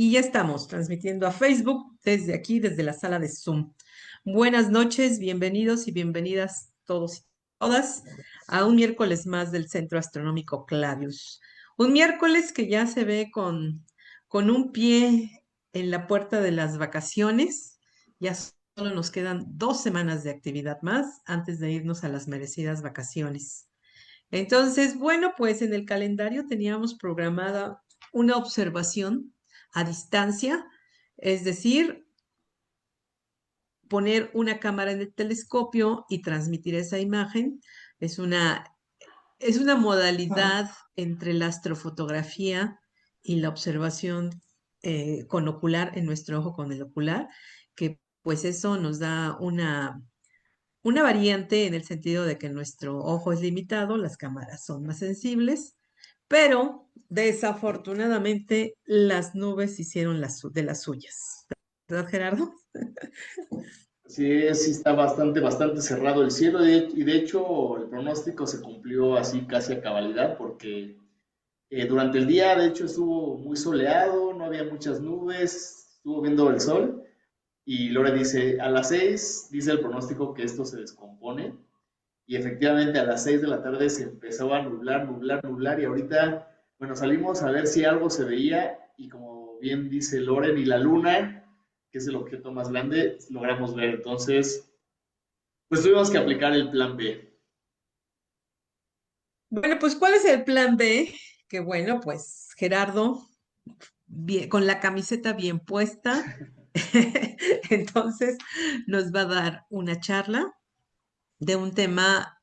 Y ya estamos transmitiendo a Facebook desde aquí, desde la sala de Zoom. Buenas noches, bienvenidos y bienvenidas todos y todas a un miércoles más del Centro Astronómico Clavius. Un miércoles que ya se ve con un pie en la puerta de las vacaciones. Ya solo nos quedan 2 semanas de actividad más antes de irnos a las merecidas vacaciones. Entonces, bueno, pues en el calendario teníamos programada una observación a distancia, es decir, poner una cámara en el telescopio y transmitir esa imagen. Es una, es una modalidad entre la astrofotografía y la observación con ocular en nuestro ojo con el ocular, que pues eso nos da una variante en el sentido de que nuestro ojo es limitado, las cámaras son más sensibles, pero desafortunadamente las nubes hicieron de las suyas. ¿Verdad, Gerardo? Sí, sí está bastante cerrado el cielo y de hecho el pronóstico se cumplió así casi a cabalidad porque durante el día de hecho estuvo muy soleado, no había muchas nubes, estuvo viendo el sol y Lore dice, a las 6 dice el pronóstico que esto se descompone y efectivamente a las 6 de la tarde se empezó a nublar y ahorita, bueno, salimos a ver si algo se veía y como bien dice Lore, ni la luna, que es el objeto más grande, logramos ver. Entonces, pues tuvimos que aplicar el plan B. Bueno, pues ¿cuál es el plan B? Que bueno, pues Gerardo, con la camiseta bien puesta, entonces nos va a dar una charla de un tema,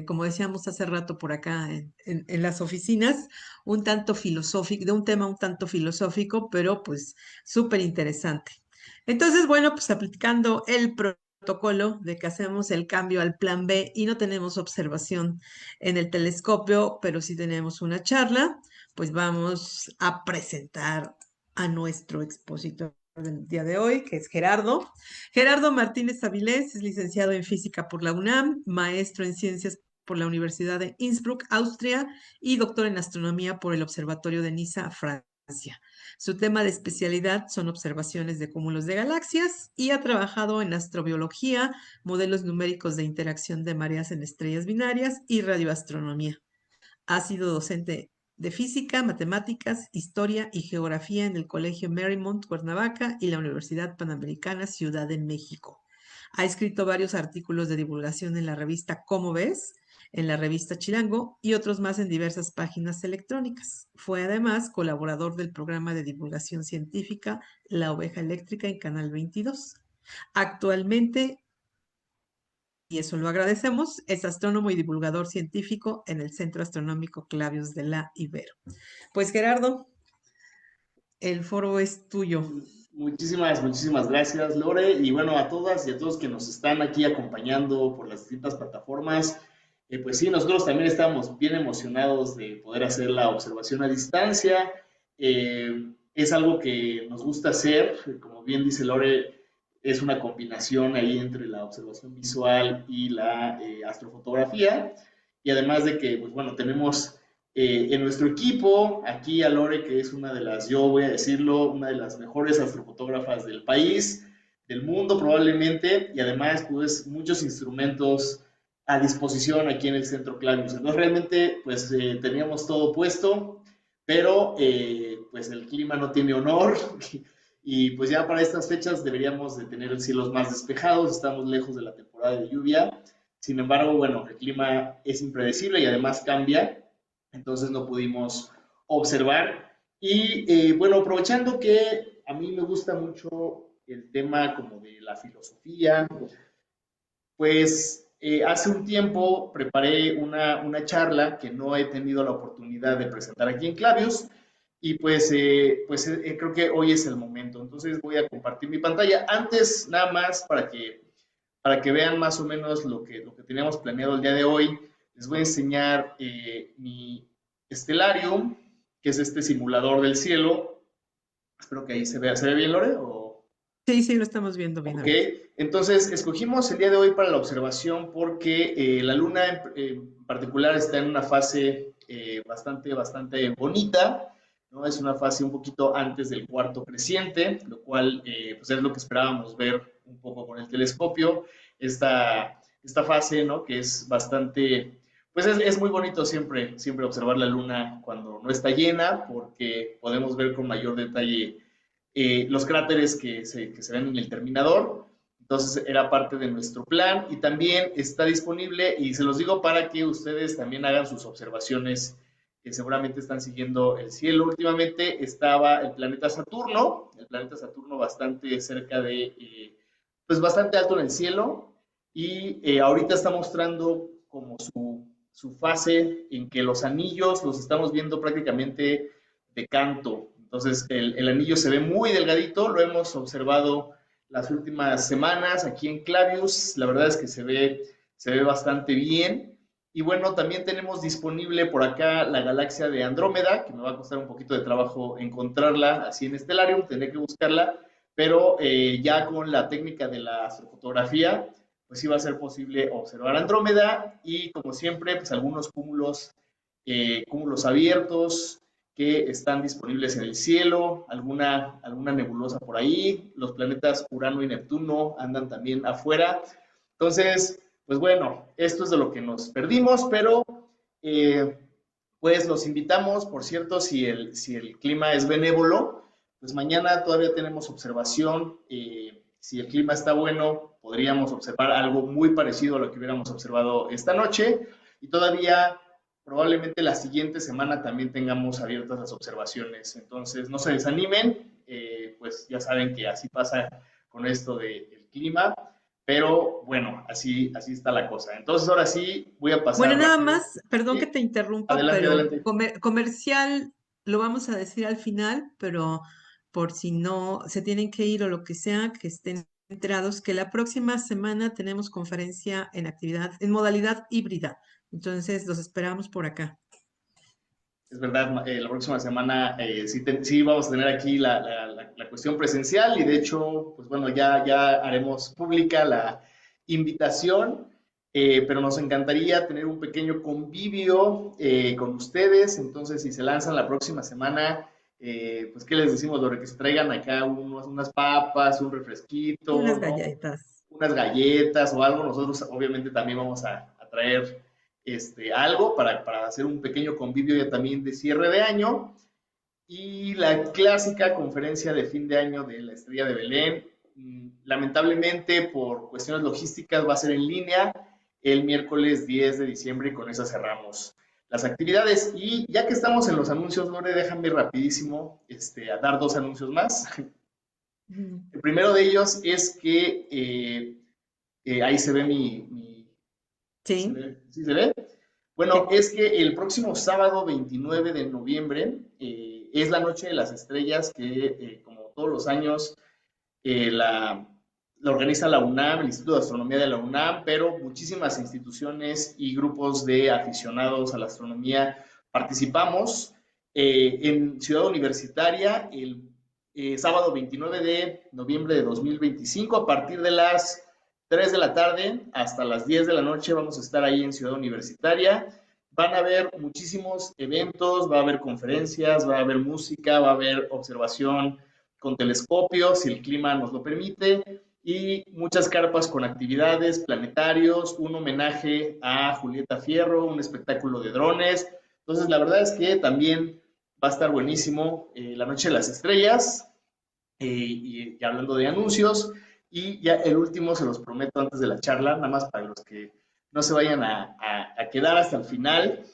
como decíamos hace rato por acá en las oficinas, un tanto filosófico, de un tema un tanto filosófico, pero pues súper interesante. Entonces, bueno, pues aplicando el protocolo de que hacemos el cambio al plan B y no tenemos observación en el telescopio, pero sí tenemos una charla, pues vamos a presentar a nuestro expositor del día de hoy, que es Gerardo. Gerardo Martínez Avilés es licenciado en física por la UNAM, maestro en ciencias por la Universidad de Innsbruck, Austria, y doctor en astronomía por el Observatorio de Niza, Francia. Su tema de especialidad son observaciones de cúmulos de galaxias y ha trabajado en astrobiología, modelos numéricos de interacción de mareas en estrellas binarias y radioastronomía. Ha sido docente de física, matemáticas, historia y geografía en el Colegio Marymount, Cuernavaca y la Universidad Panamericana, Ciudad de México. Ha escrito varios artículos de divulgación en la revista Cómo ves, en la revista Chilango y otros más en diversas páginas electrónicas. Fue además colaborador del programa de divulgación científica La Oveja Eléctrica en Canal 22. Actualmente, y eso lo agradecemos, es astrónomo y divulgador científico en el Centro Astronómico Clavius de la Ibero. Pues Gerardo, el foro es tuyo. Muchísimas gracias, Lore. Y bueno, a todas y a todos que nos están aquí acompañando por las distintas plataformas, pues sí, nosotros también estamos bien emocionados de poder hacer la observación a distancia. Es algo que nos gusta hacer, como bien dice Lore, es una combinación ahí entre la observación visual y la astrofotografía. Y además de que, pues bueno, tenemos en nuestro equipo, aquí a Lore, que es una de las, yo voy a decirlo, una de las mejores astrofotógrafas del país, del mundo probablemente, y además pues muchos instrumentos a disposición aquí en el Centro Clavius. Entonces realmente pues teníamos todo puesto, pero pues el clima no tiene honor y pues ya para estas fechas deberíamos de tener cielos más despejados, estamos lejos de la temporada de lluvia. Sin embargo, bueno, el clima es impredecible y además cambia, entonces no pudimos observar. Y bueno, aprovechando que a mí me gusta mucho el tema como de la filosofía, pues hace un tiempo preparé una charla que no he tenido la oportunidad de presentar aquí en Clavius y creo que hoy es el momento. Entonces voy a compartir mi pantalla. Antes, nada más para que vean más o menos lo que teníamos planeado el día de hoy, les voy a enseñar mi Stellarium, que es este simulador del cielo. Espero que ahí ¿se ve bien, Lore? ¿O? Sí, sí, lo estamos viendo bien Ok, ahorita. entonces escogimos el día de hoy para la observación porque la luna en particular está en una fase bastante bonita. ¿no? Es una fase un poquito antes del cuarto creciente, lo cual pues es lo que esperábamos ver un poco con el telescopio. Esta fase, ¿no? Que es bastante, pues es muy bonito siempre observar la luna cuando no está llena, porque podemos ver con mayor detalle los cráteres que se ven en el terminador. Entonces era parte de nuestro plan y también está disponible, y se los digo para que ustedes también hagan sus observaciones, que seguramente están siguiendo el cielo. Últimamente estaba el planeta Saturno bastante cerca pues bastante alto en el cielo, y ahorita está mostrando como su fase en que los anillos los estamos viendo prácticamente de canto. Entonces el anillo se ve muy delgadito, lo hemos observado las últimas semanas aquí en Clavius. La verdad es que se ve bastante bien. Y bueno, también tenemos disponible por acá la galaxia de Andrómeda, que me va a costar un poquito de trabajo encontrarla así en Stellarium, tendré que buscarla, pero ya con la técnica de la astrofotografía, pues sí va a ser posible observar Andrómeda, y como siempre, pues algunos cúmulos abiertos que están disponibles en el cielo, alguna nebulosa por ahí, los planetas Urano y Neptuno andan también afuera. Entonces, pues bueno, esto es de lo que nos perdimos, pero eh, pues los invitamos. Por cierto, si el clima es benévolo, pues mañana todavía tenemos observación. Si el clima está bueno, podríamos observar algo muy parecido a lo que hubiéramos observado esta noche, y todavía probablemente la siguiente semana también tengamos abiertas las observaciones. Entonces, no se desanimen, pues ya saben que así pasa con esto del clima, pero bueno, así está la cosa. Entonces, ahora sí, voy a Bueno, pasar nada rápido. más, perdón que Sí, te interrumpa, adelante, pero adelante. comercial lo vamos a decir al final, pero por si no se tienen que ir o lo que sea, que estén enterados que la próxima semana tenemos conferencia en modalidad híbrida. Entonces, los esperamos por acá. Es verdad, la próxima semana sí vamos a tener aquí la cuestión presencial, y de hecho, pues bueno, ya haremos pública la invitación, pero nos encantaría tener un pequeño convivio con ustedes. Entonces, si se lanzan la próxima semana, pues ¿qué les decimos, Lore? Que se traigan acá unas papas, un refresquito, Unas ¿no? galletas. Unas galletas o algo. Nosotros obviamente también vamos a traer algo para hacer un pequeño convivio ya también de cierre de año. Y la clásica conferencia de fin de año de la Estrella de Belén, lamentablemente por cuestiones logísticas va a ser en línea el miércoles 10 de diciembre, y con esa cerramos las actividades. Y ya que estamos en los anuncios, Lore, déjame rapidísimo a dar dos anuncios más. Ujú. El primero de ellos es que ahí se ve Sí, ¿sí se ve? Bueno, sí. es que el próximo sábado 29 de noviembre es la Noche de las Estrellas, que como todos los años la organiza la UNAM, el Instituto de Astronomía de la UNAM, pero muchísimas instituciones y grupos de aficionados a la astronomía participamos en Ciudad Universitaria el sábado 29 de noviembre de 2025, a partir de las 3 de la tarde hasta las 10 de la noche. Vamos a estar ahí en Ciudad Universitaria. Van a haber muchísimos eventos, va a haber conferencias, va a haber música, va a haber observación con telescopios, si el clima nos lo permite, y muchas carpas con actividades, planetarios, un homenaje a Julieta Fierro, un espectáculo de drones. Entonces, la verdad es que también va a estar buenísimo la Noche de las Estrellas. Y hablando de anuncios, y ya el último se los prometo antes de la charla, nada más para los que no se vayan a quedar hasta el final.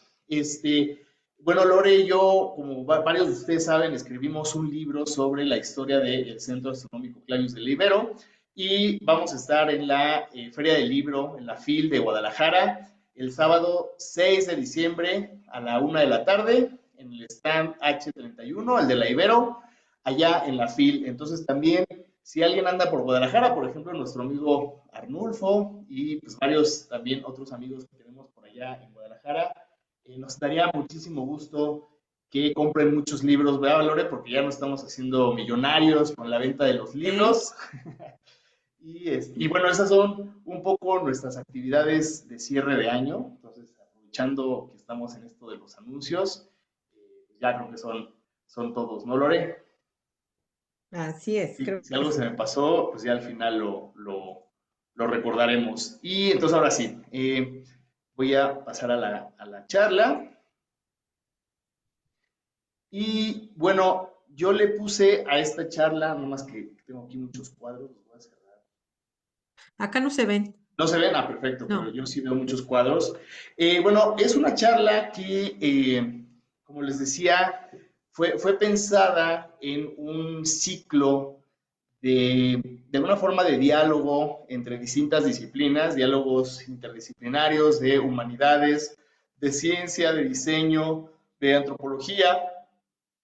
Bueno, Lore y yo, como varios de ustedes saben, escribimos un libro sobre la historia del Centro Astronómico Clavius del Ibero, y vamos a estar en la Feria del Libro, en la FIL de Guadalajara, el sábado 6 de diciembre a la 1 de la tarde, en el stand H31, el de la Ibero, allá en la FIL. Entonces también, si alguien anda por Guadalajara, por ejemplo, nuestro amigo Arnulfo y pues varios también otros amigos que tenemos por allá en Guadalajara, nos daría muchísimo gusto que compren muchos libros, ¿verdad, Lore? Porque ya no estamos haciendo millonarios con la venta de los ¿Eh? libros. Y bueno, esas son un poco nuestras actividades de cierre de año. Entonces, aprovechando que estamos en esto de los anuncios, ya creo que son todos, ¿no, Lore? Así es, Sí, creo si que algo se sí. me pasó, pues ya al final lo recordaremos. Y entonces ahora sí, voy a pasar a la charla. Y bueno, yo le puse a esta charla, nomás que tengo aquí muchos cuadros, los voy a cerrar. Acá no se ven. No se ven, ah, perfecto, pero No. yo sí veo muchos cuadros. Bueno, es una charla que, como les decía, fue pensada en un ciclo de alguna forma de diálogo entre distintas disciplinas, diálogos interdisciplinarios de humanidades, de ciencia, de diseño, de antropología.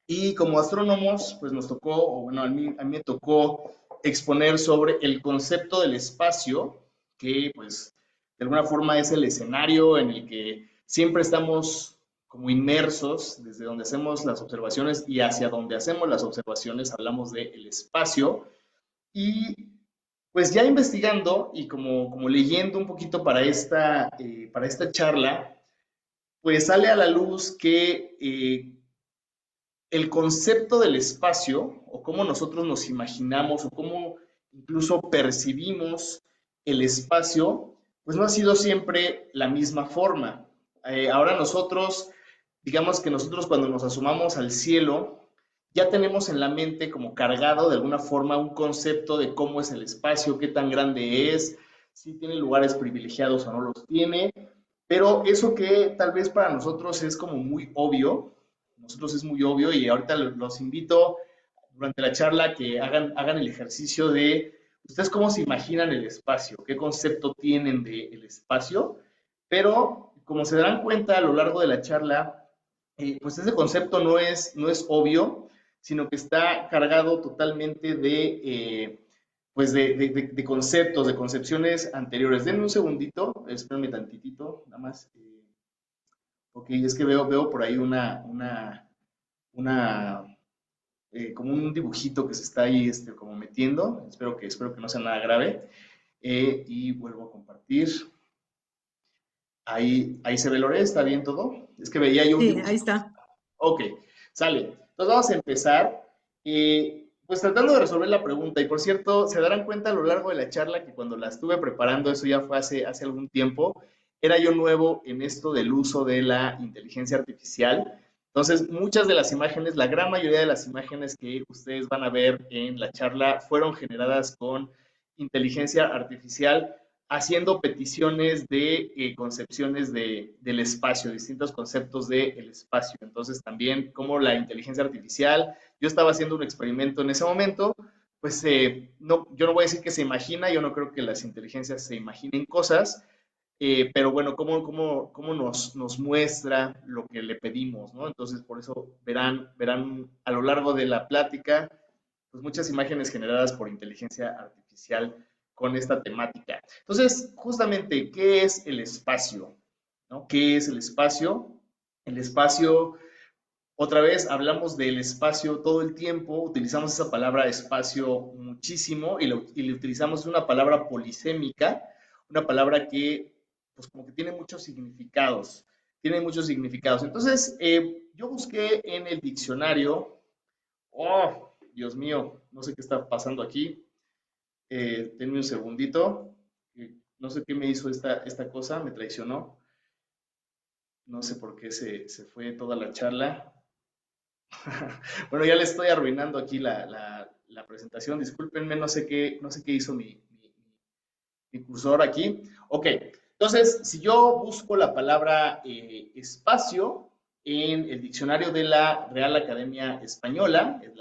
Y como astrónomos, pues nos tocó, o bueno, a mí me tocó exponer sobre el concepto del espacio, que pues de alguna forma es el escenario en el que siempre estamos como inmersos, desde donde hacemos las observaciones y hacia donde hacemos las observaciones, hablamos del espacio. Y pues ya investigando y como leyendo un poquito para esta charla, pues sale a la luz que el concepto del espacio o cómo nosotros nos imaginamos o cómo incluso percibimos el espacio, pues no ha sido siempre la misma forma. Ahora nosotros, digamos que nosotros cuando nos asomamos al cielo, ya tenemos en la mente como cargado de alguna forma un concepto de cómo es el espacio, qué tan grande es, si tiene lugares privilegiados o no los tiene, pero eso que tal vez para nosotros es como muy obvio, nosotros es muy obvio y ahorita los invito durante la charla que hagan el ejercicio de ustedes cómo se imaginan el espacio, qué concepto tienen del espacio, pero como se darán cuenta a lo largo de la charla, pues ese concepto no es obvio, sino que está cargado totalmente pues de conceptos, de concepciones anteriores. Denme un segundito, espérenme tantitito, nada más. Ok, es que veo por ahí una como un dibujito que se está ahí como metiendo. Espero que no sea nada grave. Y vuelvo a compartir. Ahí se ve Lore, ¿está bien todo? Es que veía yo un Sí, ahí dibujito. está. Ok, sale. Entonces vamos a empezar. Pues tratando de resolver la pregunta. Y por cierto, se darán cuenta a lo largo de la charla que cuando la estuve preparando, eso ya fue hace algún tiempo, era yo nuevo en esto del uso de la inteligencia artificial. Entonces, muchas de las imágenes, la gran mayoría de las imágenes que ustedes van a ver en la charla fueron generadas con inteligencia artificial haciendo peticiones de concepciones del espacio, distintos conceptos del espacio. Entonces también como la inteligencia artificial, yo estaba haciendo un experimento en ese momento, pues no, yo no voy a decir que se imagina, yo no creo que las inteligencias se imaginen cosas, pero bueno, cómo nos muestra lo que le pedimos, ¿no? Entonces por eso verán a lo largo de la plática pues muchas imágenes generadas por inteligencia artificial con esta temática. Entonces, justamente, ¿qué es el espacio? ¿No? ¿Qué es el espacio? El espacio, otra vez, hablamos del espacio todo el tiempo, utilizamos esa palabra espacio muchísimo y le utilizamos una palabra polisémica, una palabra que, pues como que tiene muchos significados. Entonces, yo busqué en el diccionario. Oh, Dios mío, no sé qué está pasando aquí. Denme un segundito. No sé qué me hizo esta cosa, me traicionó. No sé por qué se fue toda la charla. Bueno, ya le estoy arruinando aquí la presentación. Discúlpenme, no sé qué hizo mi cursor aquí. Ok, entonces, si yo busco la palabra espacio en el diccionario de la Real Academia Española, es el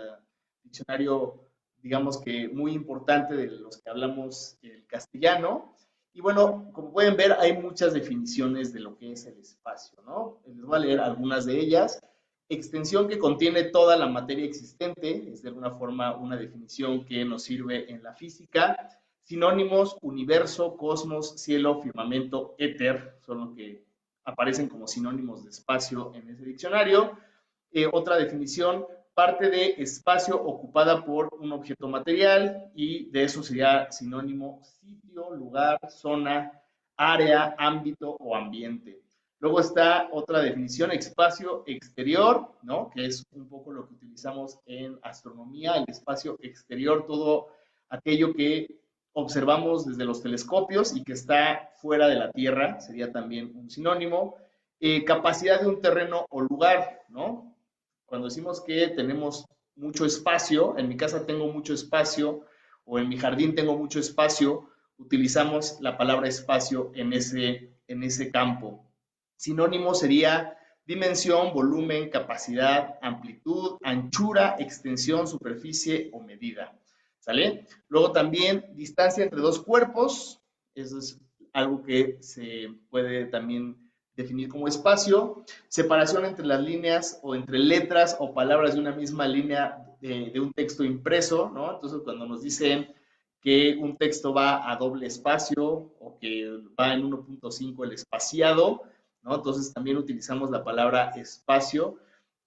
diccionario, digamos que muy importante de los que hablamos el castellano, y bueno, como pueden ver, hay muchas definiciones de lo que es el espacio, ¿no? Les voy a leer algunas de ellas. Extensión que contiene toda la materia existente, es de alguna forma una definición que nos sirve en la física. Sinónimos: universo, cosmos, cielo, firmamento, éter, son los que aparecen como sinónimos de espacio en ese diccionario. Otra definición: parte de espacio ocupada por un objeto material, y de eso sería sinónimo sitio, lugar, zona, área, ámbito o ambiente. Luego está otra definición, espacio exterior, ¿no? Que es un poco lo que utilizamos en astronomía, el espacio exterior, todo aquello que observamos desde los telescopios y que está fuera de la Tierra, sería también un sinónimo. Capacidad de un terreno o lugar, ¿no? Cuando decimos que tenemos mucho espacio, en mi casa tengo mucho espacio o en mi jardín tengo mucho espacio, utilizamos la palabra espacio en ese campo. Sinónimo sería dimensión, volumen, capacidad, amplitud, anchura, extensión, superficie o medida. ¿Sale? Luego también distancia entre dos cuerpos, eso es algo que se puede también definir como espacio. Separación entre las líneas o entre letras o palabras de una misma línea de un texto impreso, ¿no? Entonces, cuando nos dicen que un texto va a doble espacio o que va en 1.5 el espaciado, ¿no? Entonces también utilizamos la palabra espacio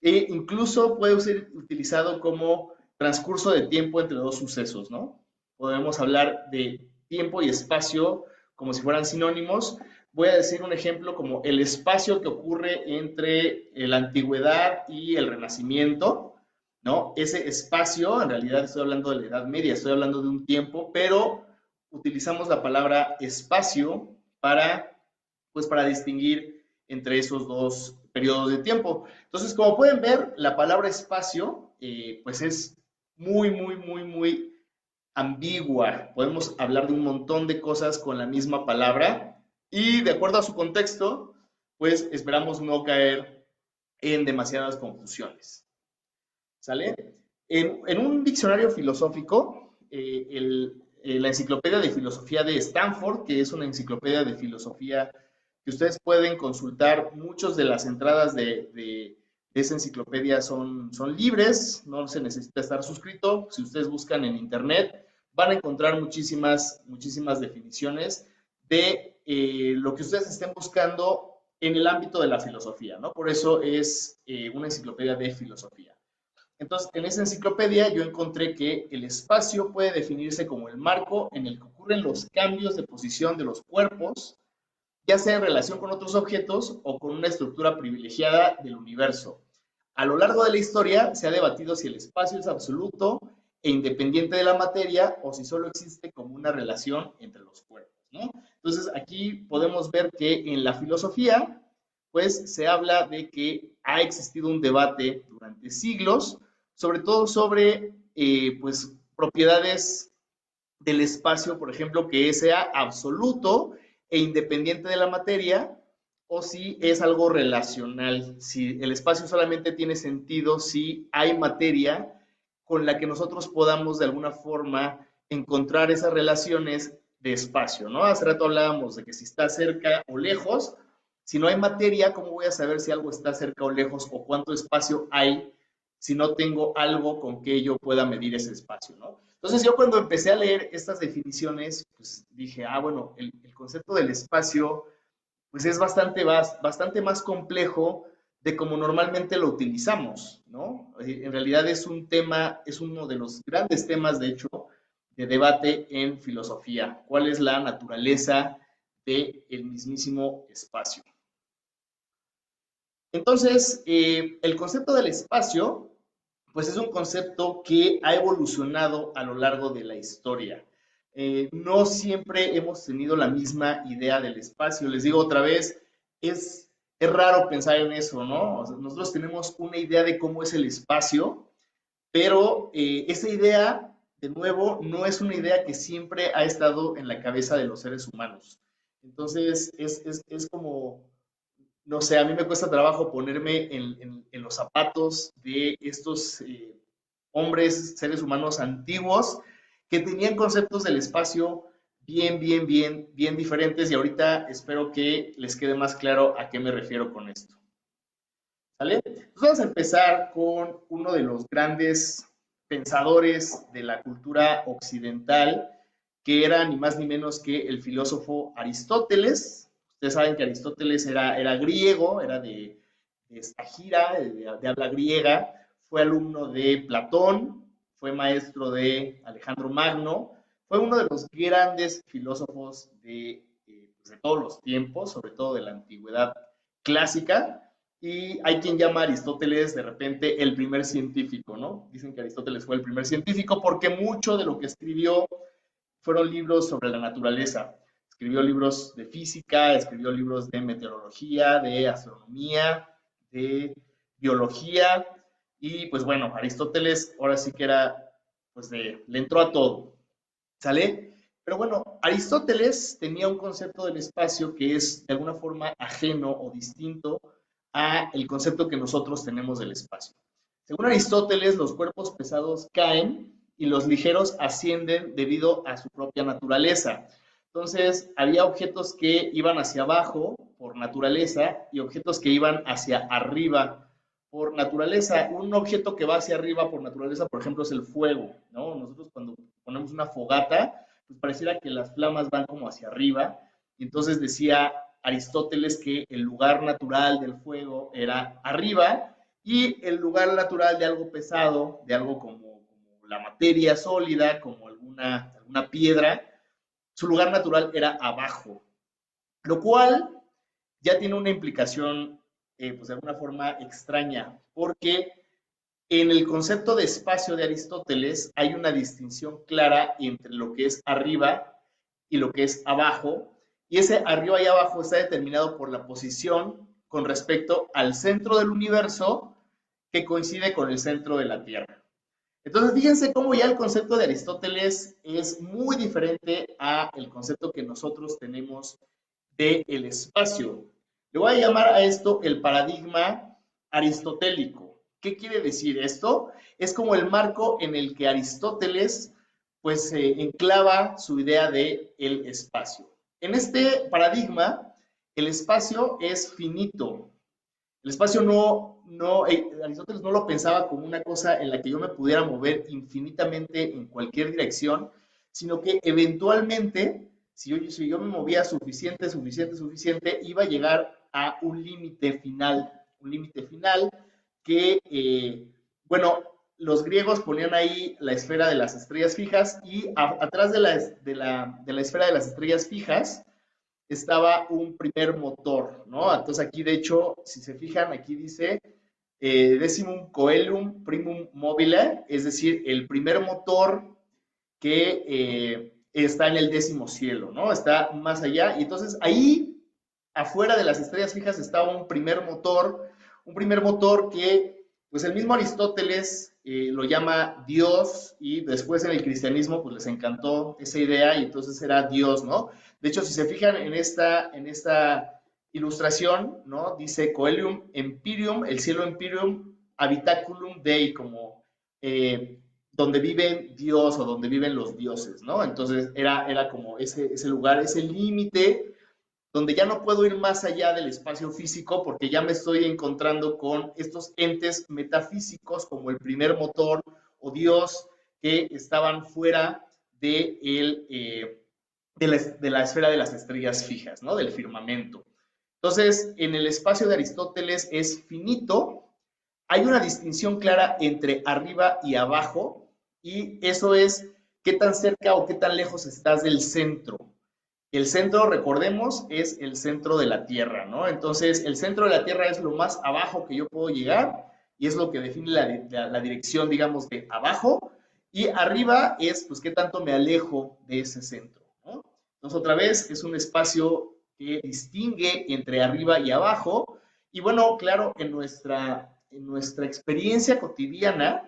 e incluso puede ser utilizado como transcurso de tiempo entre dos sucesos, ¿no? Podemos hablar de tiempo y espacio como si fueran sinónimos. Voy a decir un ejemplo como el espacio que ocurre entre la antigüedad y el Renacimiento, ¿no? Ese espacio, en realidad estoy hablando de la Edad Media, estoy hablando de un tiempo, pero utilizamos la palabra espacio para, pues, para distinguir entre esos dos periodos de tiempo. Entonces, como pueden ver, la palabra espacio, pues es muy ambigua. Podemos hablar de un montón de cosas con la misma palabra y de acuerdo a su contexto, pues esperamos no caer en demasiadas confusiones. ¿Sale? En un diccionario filosófico, la enciclopedia de filosofía de Stanford, que es una enciclopedia de filosofía que ustedes pueden consultar, muchas de las entradas de esa enciclopedia son libres, no se necesita estar suscrito. Si ustedes buscan en internet, van a encontrar muchísimas definiciones de lo que ustedes estén buscando en el ámbito de la filosofía, ¿no? Por eso es una enciclopedia de filosofía. Entonces, en esa enciclopedia yo encontré que el espacio puede definirse como el marco en el que ocurren los cambios de posición de los cuerpos, ya sea en relación con otros objetos o con una estructura privilegiada del universo. A lo largo de la historia se ha debatido si el espacio es absoluto e independiente de la materia o si solo existe como una relación entre los cuerpos, ¿no? Entonces, aquí podemos ver que en la filosofía, pues se habla de que ha existido un debate durante siglos, sobre todo sobre pues, propiedades del espacio, por ejemplo, que sea absoluto e independiente de la materia, o si es algo relacional, si el espacio solamente tiene sentido si hay materia con la que nosotros podamos de alguna forma encontrar esas relaciones de espacio, ¿no? Hace rato hablábamos de que si está cerca o lejos, si no hay materia, ¿cómo voy a saber si algo está cerca o lejos o cuánto espacio hay si no tengo algo con que yo pueda medir ese espacio, ¿no? Entonces yo cuando empecé a leer estas definiciones, pues dije, bueno, el concepto del espacio pues es bastante más complejo de como normalmente lo utilizamos, ¿no? En realidad es un tema, es uno de los grandes temas, de hecho, de debate en filosofía. ¿Cuál es la naturaleza del mismísimo espacio? Entonces, el concepto del espacio pues es un concepto que ha evolucionado a lo largo de la historia. No siempre hemos tenido la misma idea del espacio. Les digo otra vez, es raro pensar en eso, ¿no? O sea, nosotros tenemos una idea de cómo es el espacio, pero esa idea, de nuevo, no es una idea que siempre ha estado en la cabeza de los seres humanos. Entonces, es como no sé, a mí me cuesta trabajo ponerme en los zapatos de estos hombres, seres humanos antiguos, que tenían conceptos del espacio bien diferentes y ahorita espero que les quede más claro a qué me refiero con esto. ¿Sale? Pues vamos a empezar con uno de los grandes pensadores de la cultura occidental, que era ni más ni menos que el filósofo Aristóteles. Ustedes saben que Aristóteles era griego, era de Estagira, de habla griega, fue alumno de Platón, fue maestro de Alejandro Magno, fue uno de los grandes filósofos de todos los tiempos, sobre todo de la antigüedad clásica, y hay quien llama a Aristóteles de repente el primer científico, ¿no? Dicen que Aristóteles fue el primer científico porque mucho de lo que escribió fueron libros sobre la naturaleza. Escribió libros de física, escribió libros de meteorología, de astronomía, de biología, y pues bueno, Aristóteles ahora sí que era, pues le entró a todo, ¿sale? Pero bueno, Aristóteles tenía un concepto del espacio que es de alguna forma ajeno o distinto a el concepto que nosotros tenemos del espacio. Según Aristóteles, los cuerpos pesados caen y los ligeros ascienden debido a su propia naturaleza. Entonces, había objetos que iban hacia abajo por naturaleza y objetos que iban hacia arriba por naturaleza. Un objeto que va hacia arriba por naturaleza, por ejemplo, es el fuego, ¿no? Nosotros cuando ponemos una fogata, pues pareciera que las flamas van como hacia arriba. Y entonces decía Aristóteles que el lugar natural del fuego era arriba y el lugar natural de algo pesado, de algo como la materia sólida, como alguna piedra, su lugar natural era abajo, lo cual ya tiene una implicación, pues de alguna forma extraña, porque en el concepto de espacio de Aristóteles hay una distinción clara entre lo que es arriba y lo que es abajo, y ese arriba y abajo está determinado por la posición con respecto al centro del universo que coincide con el centro de la Tierra. Entonces, fíjense cómo ya el concepto de Aristóteles es muy diferente a el concepto que nosotros tenemos del espacio. Le voy a llamar a esto el paradigma aristotélico. ¿Qué quiere decir esto? Es como el marco en el que Aristóteles pues enclava su idea de el espacio. En este paradigma, el espacio es finito. El espacio Aristóteles no lo pensaba como una cosa en la que yo me pudiera mover infinitamente en cualquier dirección, sino que eventualmente, si yo me movía suficiente, iba a llegar a un límite final que, bueno, los griegos ponían ahí la esfera de las estrellas fijas y atrás de la esfera de las estrellas fijas estaba un primer motor, ¿no? Entonces aquí, de hecho, si se fijan, aquí dice decimum coelum primum mobile, es decir, el primer motor que está en el décimo cielo, ¿no? Está más allá. Y entonces ahí, afuera de las estrellas fijas, estaba un primer motor que, pues el mismo Aristóteles lo llama Dios, y después en el cristianismo, pues les encantó esa idea y entonces era Dios, ¿no? De hecho, si se fijan en esta ilustración, ¿no? Dice Coelium Empyreum, el cielo Empyreum, Habitaculum Dei, como donde vive Dios o donde viven los dioses, ¿no? Entonces era como ese lugar, ese límite donde ya no puedo ir más allá del espacio físico porque ya me estoy encontrando con estos entes metafísicos como el primer motor o Dios que estaban fuera de la esfera de las estrellas fijas, ¿no? Del firmamento. Entonces, en el espacio de Aristóteles es finito, hay una distinción clara entre arriba y abajo, y eso es qué tan cerca o qué tan lejos estás del centro. El centro, recordemos, es el centro de la Tierra, ¿no? Entonces, el centro de la Tierra es lo más abajo que yo puedo llegar y es lo que define la dirección, digamos, de abajo. Y arriba es, pues, qué tanto me alejo de ese centro, ¿no? Entonces, otra vez, es un espacio que distingue entre arriba y abajo. Y bueno, claro, en nuestra experiencia cotidiana,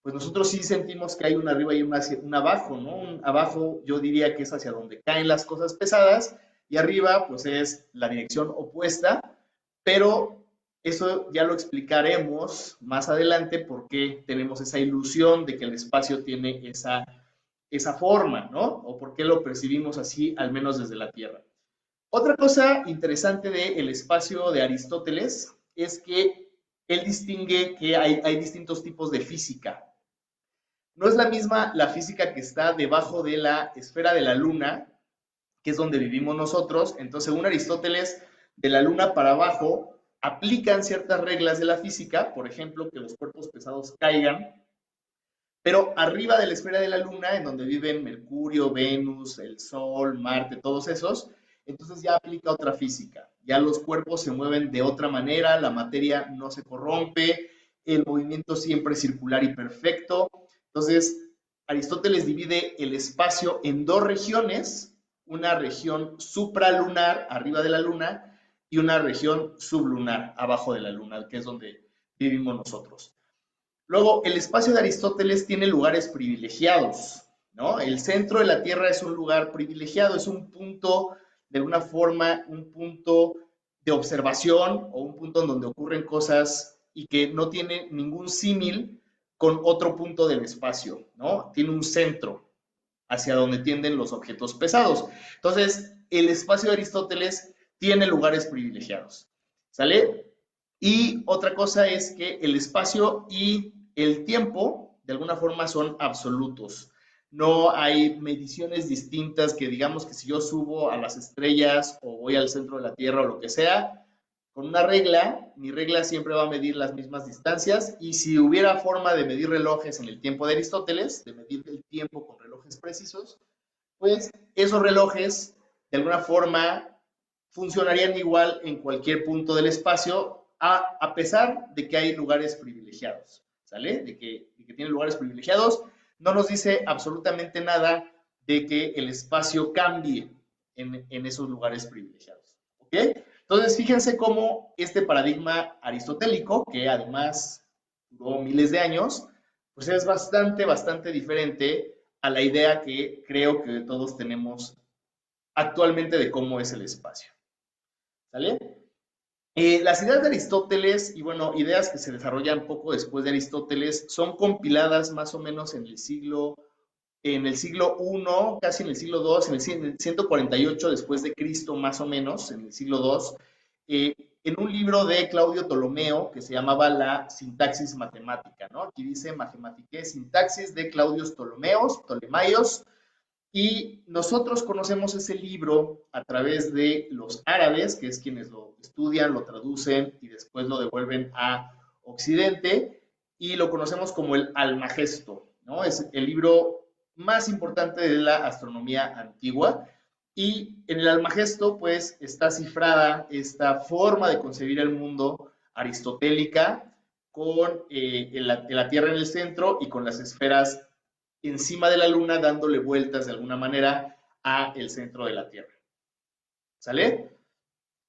pues nosotros sí sentimos que hay un arriba y un abajo, ¿no? Un abajo yo diría que es hacia donde caen las cosas pesadas y arriba pues es la dirección opuesta, pero eso ya lo explicaremos más adelante por qué tenemos esa ilusión de que el espacio tiene esa forma, ¿no? O por qué lo percibimos así, al menos desde la Tierra. Otra cosa interesante del espacio de Aristóteles es que él distingue que hay distintos tipos de física. No es la misma la física que está debajo de la esfera de la Luna, que es donde vivimos nosotros. Entonces, según Aristóteles, de la Luna para abajo aplican ciertas reglas de la física, por ejemplo, que los cuerpos pesados caigan, pero arriba de la esfera de la Luna, en donde viven Mercurio, Venus, el Sol, Marte, todos esos, entonces ya aplica otra física. Ya los cuerpos se mueven de otra manera, la materia no se corrompe, el movimiento siempre es circular y perfecto. Entonces, Aristóteles divide el espacio en dos regiones, una región supralunar, arriba de la luna, y una región sublunar, abajo de la luna, que es donde vivimos nosotros. Luego, el espacio de Aristóteles tiene lugares privilegiados, ¿no? El centro de la Tierra es un lugar privilegiado, es un punto, de alguna forma, un punto de observación o un punto en donde ocurren cosas y que no tiene ningún símil con otro punto del espacio, ¿no? Tiene un centro hacia donde tienden los objetos pesados. Entonces, el espacio de Aristóteles tiene lugares privilegiados, ¿sale? Y otra cosa es que el espacio y el tiempo, de alguna forma, son absolutos. No hay mediciones distintas que digamos que si yo subo a las estrellas o voy al centro de la Tierra o lo que sea, con una regla, mi regla siempre va a medir las mismas distancias y si hubiera forma de medir relojes en el tiempo de Aristóteles, de medir el tiempo con relojes precisos, pues esos relojes de alguna forma funcionarían igual en cualquier punto del espacio, a pesar de que hay lugares privilegiados, ¿sale? De que tiene lugares privilegiados, no nos dice absolutamente nada de que el espacio cambie en esos lugares privilegiados, ¿ok? Entonces, fíjense cómo este paradigma aristotélico, que además duró miles de años, pues es bastante diferente a la idea que creo que todos tenemos actualmente de cómo es el espacio. ¿Sale? Las ideas de Aristóteles, y bueno, ideas que se desarrollan poco después de Aristóteles, son compiladas más o menos en el siglo I, casi en el siglo II, en el 148 después de Cristo, más o menos, en el siglo II, en un libro de Claudio Ptolomeo que se llamaba La Sintaxis Matemática, ¿no? Aquí dice Mathematicae Sintaxis de Claudius Ptolemaios, y nosotros conocemos ese libro a través de los árabes, que es quienes lo estudian, lo traducen y después lo devuelven a Occidente, y lo conocemos como el Almagesto, ¿no? Es el libro más importante de la astronomía antigua. Y en el Almagesto, pues, está cifrada esta forma de concebir el mundo aristotélica con la Tierra en el centro y con las esferas encima de la Luna dándole vueltas de alguna manera a el centro de la Tierra. ¿Sale?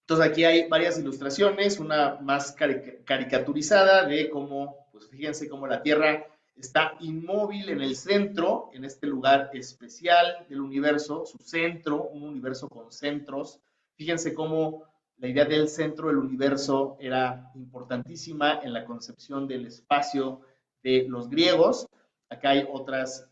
Entonces aquí hay varias ilustraciones, una más caricaturizada de cómo, pues fíjense cómo la Tierra está inmóvil en el centro, en este lugar especial del universo, su centro, un universo con centros. Fíjense cómo la idea del centro del universo era importantísima en la concepción del espacio de los griegos. Acá hay otras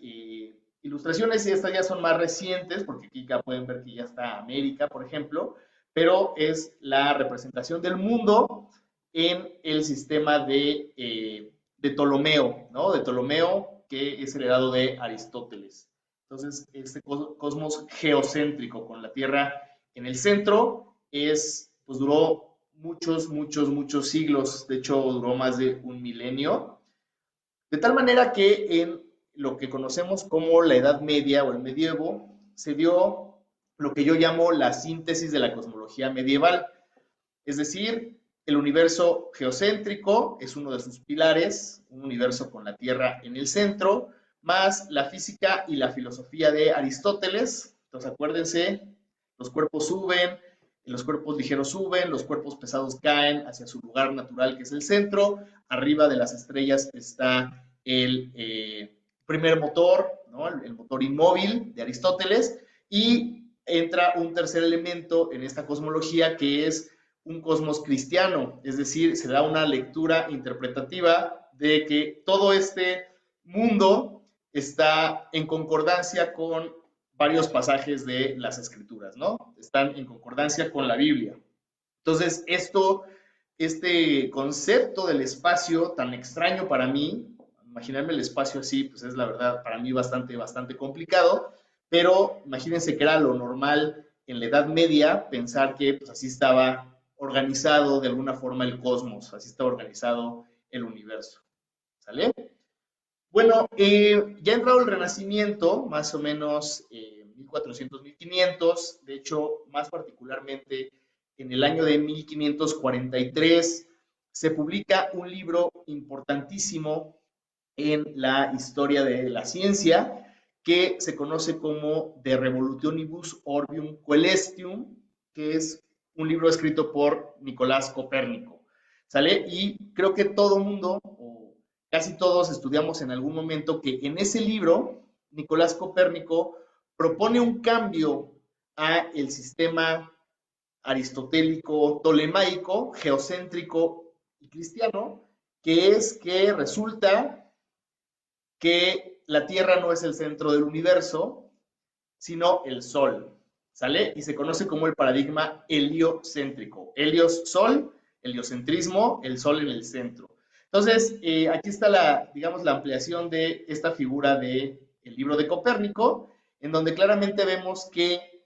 ilustraciones y estas ya son más recientes, porque aquí ya pueden ver que ya está América, por ejemplo, pero es la representación del mundo en el sistema de Ptolomeo, ¿no? De Ptolomeo, que es heredado de Aristóteles. Entonces, este cosmos geocéntrico con la Tierra en el centro pues duró muchos siglos, de hecho duró más de un milenio, de tal manera que en lo que conocemos como la Edad Media o el medievo, se dio lo que yo llamo la síntesis de la cosmología medieval, es decir, el universo geocéntrico es uno de sus pilares, un universo con la Tierra en el centro, más la física y la filosofía de Aristóteles. Entonces acuérdense, los cuerpos suben, los cuerpos ligeros suben, los cuerpos pesados caen hacia su lugar natural que es el centro, arriba de las estrellas está el primer motor, ¿no? El motor inmóvil de Aristóteles, y entra un tercer elemento en esta cosmología que es un cosmos cristiano, es decir, se da una lectura interpretativa de que todo este mundo está en concordancia con varios pasajes de las escrituras, ¿no? Están en concordancia con la Biblia. Entonces, este concepto del espacio tan extraño para mí, imaginarme el espacio así, pues es la verdad para mí bastante complicado, pero imagínense que era lo normal en la Edad Media pensar que pues así estaba organizado de alguna forma el cosmos, así está organizado el universo. ¿Sale? Bueno, ya ha entrado el Renacimiento, más o menos 1400, 1500, de hecho, más particularmente en el año de 1543, se publica un libro importantísimo en la historia de la ciencia, que se conoce como De Revolutionibus Orbium Coelestium, que es un libro escrito por Nicolás Copérnico, ¿sale? Y creo que todo mundo, o casi todos, estudiamos en algún momento que en ese libro, Nicolás Copérnico propone un cambio a el sistema aristotélico, tolemaico, geocéntrico y cristiano, que es que resulta que la Tierra no es el centro del universo, sino el Sol, ¿sale? Y se conoce como el paradigma heliocéntrico. Helios, Sol, heliocentrismo, el Sol en el centro. Entonces, aquí está la, digamos, la ampliación de esta figura del libro de Copérnico, en donde claramente vemos que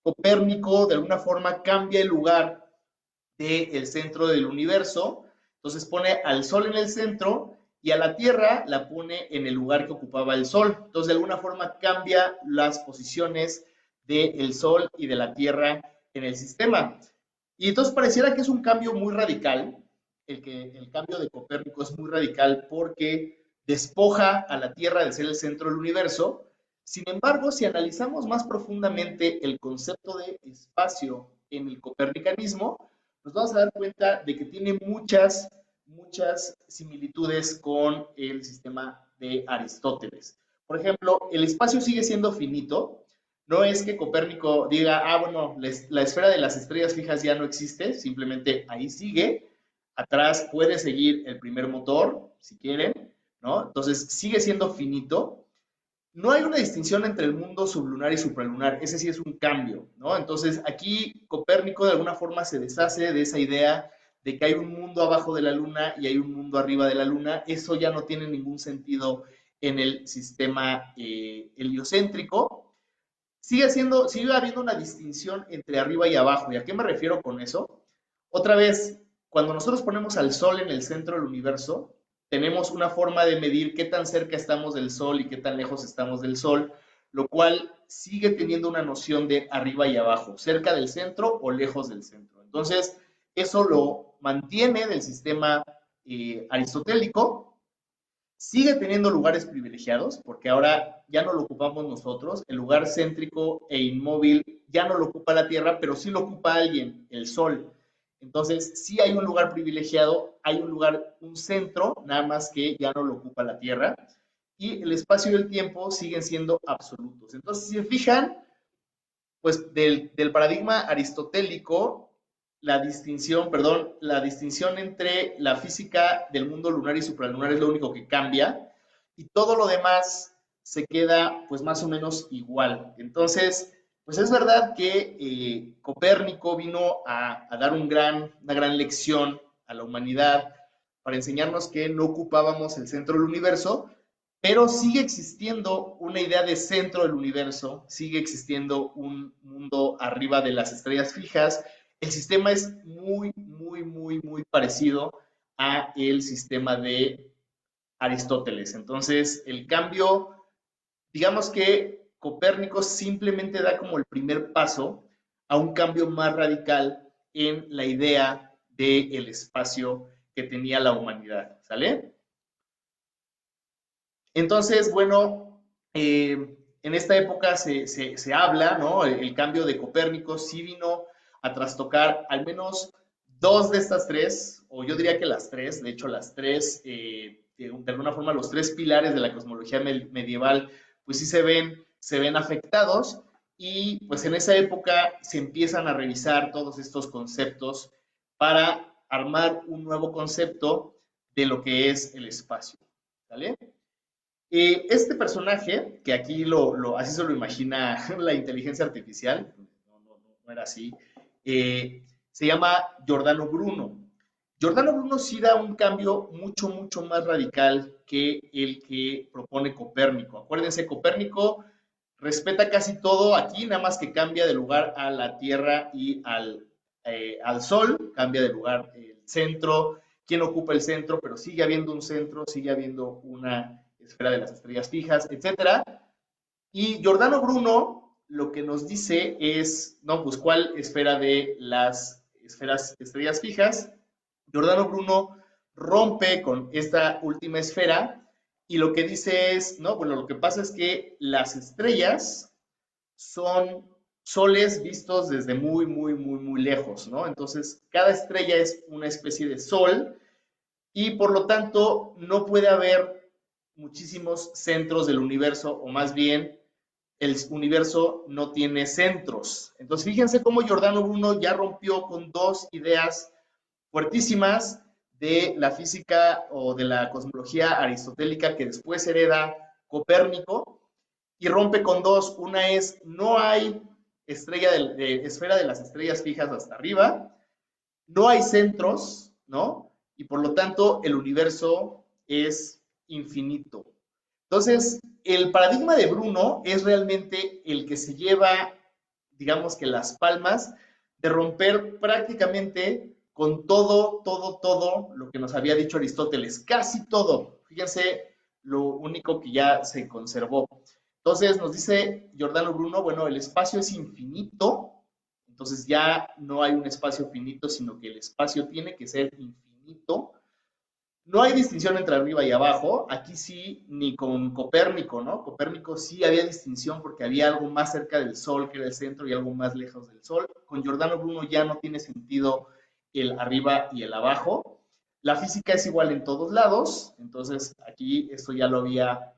Copérnico de alguna forma cambia el lugar del centro del universo, entonces pone al Sol en el centro y a la Tierra la pone en el lugar que ocupaba el Sol. Entonces, de alguna forma cambia las posiciones del Sol y de la Tierra en el sistema. Y entonces pareciera que es un cambio muy radical, el cambio de Copérnico es muy radical porque despoja a la Tierra de ser el centro del universo. Sin embargo, si analizamos más profundamente el concepto de espacio en el copernicanismo, nos vamos a dar cuenta de que tiene muchas similitudes con el sistema de Aristóteles. Por ejemplo, el espacio sigue siendo finito. No es que Copérnico diga, ah, bueno, la esfera de las estrellas fijas ya no existe, simplemente ahí sigue. Atrás puede seguir el primer motor, si quieren, ¿no? Entonces, sigue siendo finito. No hay una distinción entre el mundo sublunar y supralunar, ese sí es un cambio, ¿no? Entonces, aquí Copérnico de alguna forma se deshace de esa idea de que hay un mundo abajo de la luna y hay un mundo arriba de la luna. Eso ya no tiene ningún sentido en el sistema heliocéntrico. Sigue habiendo una distinción entre arriba y abajo. ¿Y a qué me refiero con eso? Otra vez, cuando nosotros ponemos al Sol en el centro del universo, tenemos una forma de medir qué tan cerca estamos del Sol y qué tan lejos estamos del Sol, lo cual sigue teniendo una noción de arriba y abajo, cerca del centro o lejos del centro. Entonces, eso lo mantiene del sistema aristotélico. Sigue teniendo lugares privilegiados, porque ahora ya no lo ocupamos nosotros, el lugar céntrico e inmóvil ya no lo ocupa la Tierra, pero sí lo ocupa alguien, el Sol. Entonces, sí hay un lugar privilegiado, hay un lugar, un centro, nada más que ya no lo ocupa la Tierra, y el espacio y el tiempo siguen siendo absolutos. Entonces, si se fijan, pues del paradigma aristotélico, la distinción entre la física del mundo lunar y supralunar es lo único que cambia y todo lo demás se queda pues más o menos igual. Entonces, pues es verdad que Copérnico vino a dar una gran lección a la humanidad para enseñarnos que no ocupábamos el centro del universo, pero sigue existiendo una idea de centro del universo, sigue existiendo un mundo arriba de las estrellas fijas. El sistema es muy parecido a el sistema de Aristóteles. Entonces, el cambio, digamos que Copérnico simplemente da como el primer paso a un cambio más radical en la idea del espacio que tenía la humanidad, ¿sale? Entonces, bueno, en esta época se habla, ¿no? El cambio de Copérnico sí vino a trastocar al menos dos de estas tres, o yo diría que las tres, de hecho las tres, de alguna forma los tres pilares de la cosmología medieval, pues sí se ven afectados y pues en esa época se empiezan a revisar todos estos conceptos para armar un nuevo concepto de lo que es el espacio, ¿vale? Este personaje, que aquí así se lo imagina la inteligencia artificial, no era así, se llama Giordano Bruno. Giordano Bruno sí da un cambio mucho más radical que el que propone Copérnico. Acuérdense, Copérnico respeta casi todo aquí, nada más que cambia de lugar a la Tierra y al Sol, cambia de lugar el centro, quién ocupa el centro, pero sigue habiendo un centro, sigue habiendo una esfera de las estrellas fijas, etcétera. Y Giordano Bruno lo que nos dice es, no, pues cuál esfera de las estrellas fijas. Giordano Bruno rompe con esta última esfera y lo que dice es, no, bueno, lo que pasa es que las estrellas son soles vistos desde muy, muy, muy, muy lejos, ¿no? Entonces, cada estrella es una especie de sol y por lo tanto no puede haber muchísimos centros del universo, o más bien el universo no tiene centros. Entonces, fíjense cómo Giordano Bruno ya rompió con dos ideas fuertísimas de la física o de la cosmología aristotélica que después hereda Copérnico y rompe con dos. Una es, no hay esfera de las estrellas fijas hasta arriba, no hay centros, ¿no? Y por lo tanto el universo es infinito. Entonces, el paradigma de Bruno es realmente el que se lleva, digamos que las palmas de romper prácticamente con todo lo que nos había dicho Aristóteles, casi todo. Fíjense lo único que ya se conservó. Entonces nos dice Giordano Bruno, bueno, el espacio es infinito, entonces ya no hay un espacio finito, sino que el espacio tiene que ser infinito. No hay distinción entre arriba y abajo, aquí sí, ni con Copérnico, ¿no? Copérnico sí había distinción porque había algo más cerca del Sol, que era el centro, y algo más lejos del Sol. Con Giordano Bruno ya no tiene sentido el arriba y el abajo. La física es igual en todos lados, entonces aquí esto ya lo había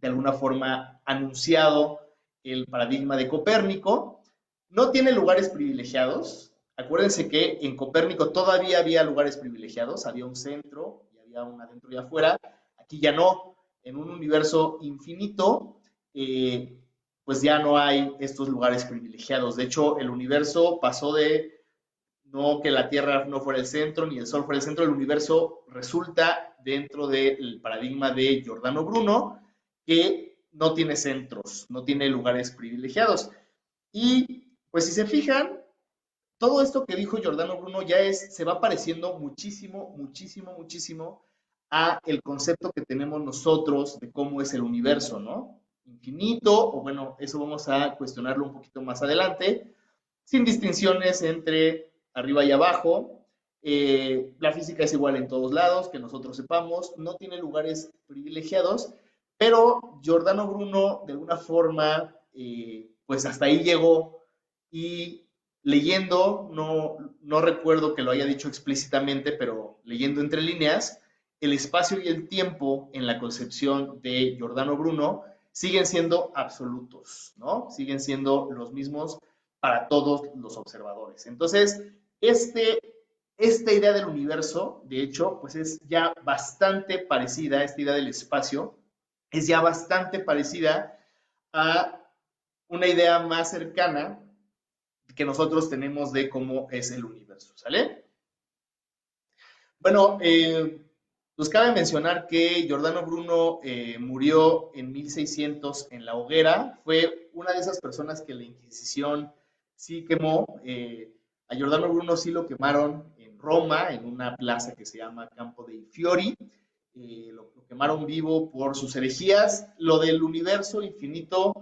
de alguna forma anunciado el paradigma de Copérnico. No tiene lugares privilegiados. Acuérdense que en Copérnico todavía había lugares privilegiados, había un centro y había un adentro y afuera. Aquí ya no. En un universo infinito, pues ya no hay estos lugares privilegiados. De hecho, el universo pasó de no que la Tierra no fuera el centro ni el Sol fuera el centro, el universo resulta dentro del paradigma de Giordano Bruno que no tiene centros, no tiene lugares privilegiados. Y pues si se fijan, todo esto que dijo Giordano Bruno ya se va pareciendo muchísimo, muchísimo, muchísimo a el concepto que tenemos nosotros de cómo es el universo, ¿no? Infinito, o bueno, eso vamos a cuestionarlo un poquito más adelante, sin distinciones entre arriba y abajo. La física es igual en todos lados, que nosotros sepamos, no tiene lugares privilegiados, pero Giordano Bruno, de alguna forma, pues hasta ahí llegó y leyendo, no recuerdo que lo haya dicho explícitamente, pero leyendo entre líneas, el espacio y el tiempo en la concepción de Giordano Bruno siguen siendo absolutos, ¿no? Siguen siendo los mismos para todos los observadores. Entonces, esta idea del universo, de hecho, pues es ya bastante parecida, esta idea del espacio, es ya bastante parecida a una idea más cercana que nosotros tenemos de cómo es el universo, ¿sale? Bueno, nos cabe mencionar que Giordano Bruno murió en 1600 en la hoguera. Fue una de esas personas que la Inquisición sí quemó. A Giordano Bruno sí lo quemaron en Roma, en una plaza que se llama Campo dei Fiori. Lo quemaron vivo por sus herejías. Lo del universo infinito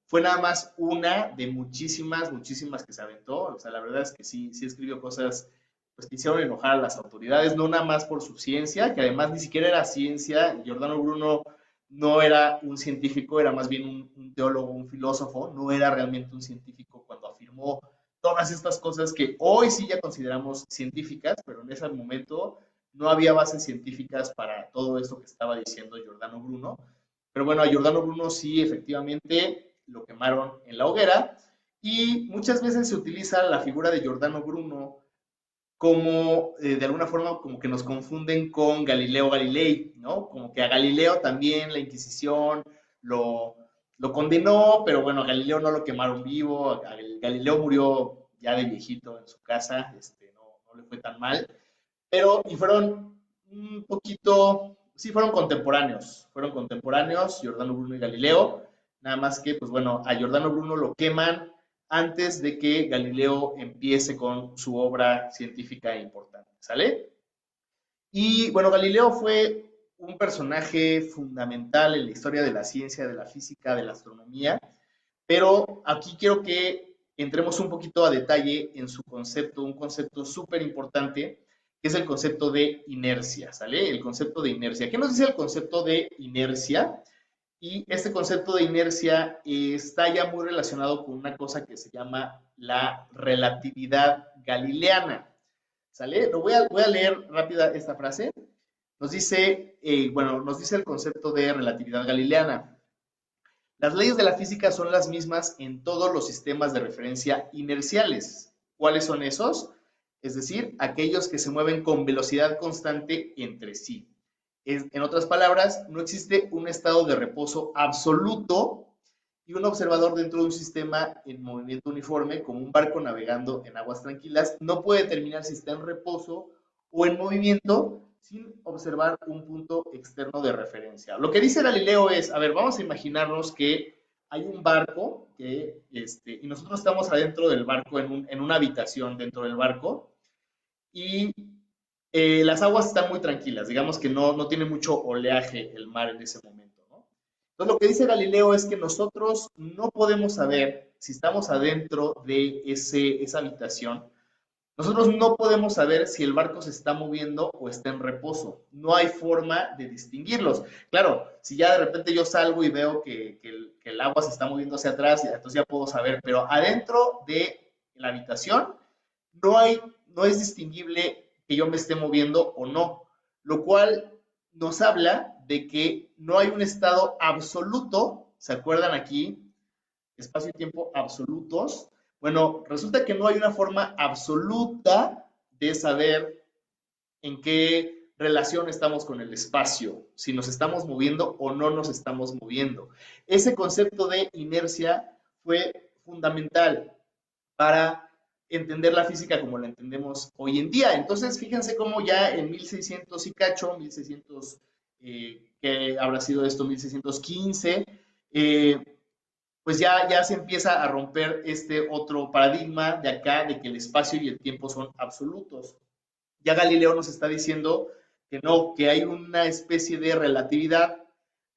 fue nada más una de muchísimas, muchísimas que se aventó. O sea, la verdad es que sí escribió cosas pues quisieron enojar a las autoridades, no nada más por su ciencia, que además ni siquiera era ciencia. Giordano Bruno no era un científico, era más bien un teólogo, un filósofo, no era realmente un científico cuando afirmó todas estas cosas que hoy sí ya consideramos científicas, pero en ese momento no había bases científicas para todo esto que estaba diciendo Giordano Bruno. Pero bueno, a Giordano Bruno sí efectivamente lo quemaron en la hoguera y muchas veces se utiliza la figura de Giordano Bruno como de alguna forma como que nos confunden con Galileo Galilei, ¿no? Como que a Galileo también la Inquisición lo, lo condenó, pero bueno, a Galileo no lo quemaron vivo, Galileo murió ya de viejito en su casa, no le fue tan mal, pero y fueron un poquito, sí fueron contemporáneos, Giordano Bruno y Galileo, nada más que, pues bueno, a Giordano Bruno lo queman antes de que Galileo empiece con su obra científica importante, ¿sale? Y bueno, Galileo fue un personaje fundamental en la historia de la ciencia, de la física, de la astronomía, pero aquí quiero que entremos un poquito a detalle en su concepto, un concepto súper importante, que es el concepto de inercia, ¿sale? El concepto de inercia. ¿Qué nos dice el concepto de inercia? Y este concepto de inercia está ya muy relacionado con una cosa que se llama la relatividad galileana, ¿sale? Voy a leer rápida esta frase. Nos dice, bueno, nos dice el concepto de relatividad galileana. Las leyes de la física son las mismas en todos los sistemas de referencia inerciales. ¿Cuáles son esos? Es decir, aquellos que se mueven con velocidad constante entre sí. En otras palabras, no existe un estado de reposo absoluto y un observador dentro de un sistema en movimiento uniforme, como un barco navegando en aguas tranquilas, no puede determinar si está en reposo o en movimiento sin observar un punto externo de referencia. Lo que dice Galileo es, a ver, vamos a imaginarnos que hay un barco y nosotros estamos adentro del barco, en una habitación dentro del barco, y las aguas están muy tranquilas, digamos que no tiene mucho oleaje el mar en ese momento, ¿no? Entonces lo que dice Galileo es que nosotros no podemos saber si estamos adentro de esa habitación. Nosotros no podemos saber si el barco se está moviendo o está en reposo. No hay forma de distinguirlos. Claro, si ya de repente yo salgo y veo que el agua se está moviendo hacia atrás, entonces ya puedo saber, pero adentro de la habitación no hay, no es distinguible que yo me esté moviendo o no, lo cual nos habla de que no hay un estado absoluto, ¿se acuerdan aquí? Espacio y tiempo absolutos. Bueno, resulta que no hay una forma absoluta de saber en qué relación estamos con el espacio, si nos estamos moviendo o no nos estamos moviendo. Ese concepto de inercia fue fundamental para entender la física como la entendemos hoy en día. Entonces, fíjense cómo ya en 1600 y cacho, 1600, ¿qué habrá sido esto? 1615, pues ya se empieza a romper este otro paradigma de acá, de que el espacio y el tiempo son absolutos. Ya Galileo nos está diciendo que no, que hay una especie de relatividad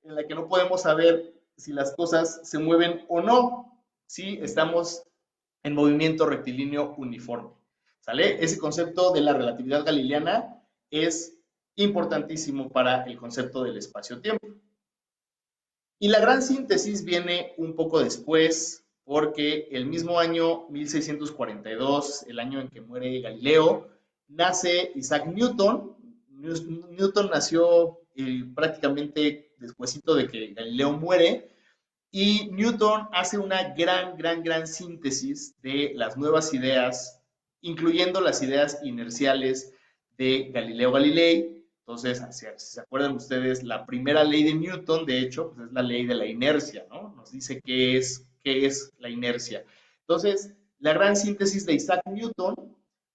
en la que no podemos saber si las cosas se mueven o no, si estamos en movimiento rectilíneo uniforme. ¿Sale? Ese concepto de la relatividad galileana es importantísimo para el concepto del espacio-tiempo. Y la gran síntesis viene un poco después, porque el mismo año 1642, el año en que muere Galileo, nace Isaac Newton. Newton nació prácticamente despuesito de que Galileo muere, y Newton hace una gran síntesis de las nuevas ideas, incluyendo las ideas inerciales de Galileo Galilei. Entonces, si se acuerdan ustedes, la primera ley de Newton, de hecho, pues es la ley de la inercia, ¿no? Nos dice qué es la inercia. Entonces, la gran síntesis de Isaac Newton,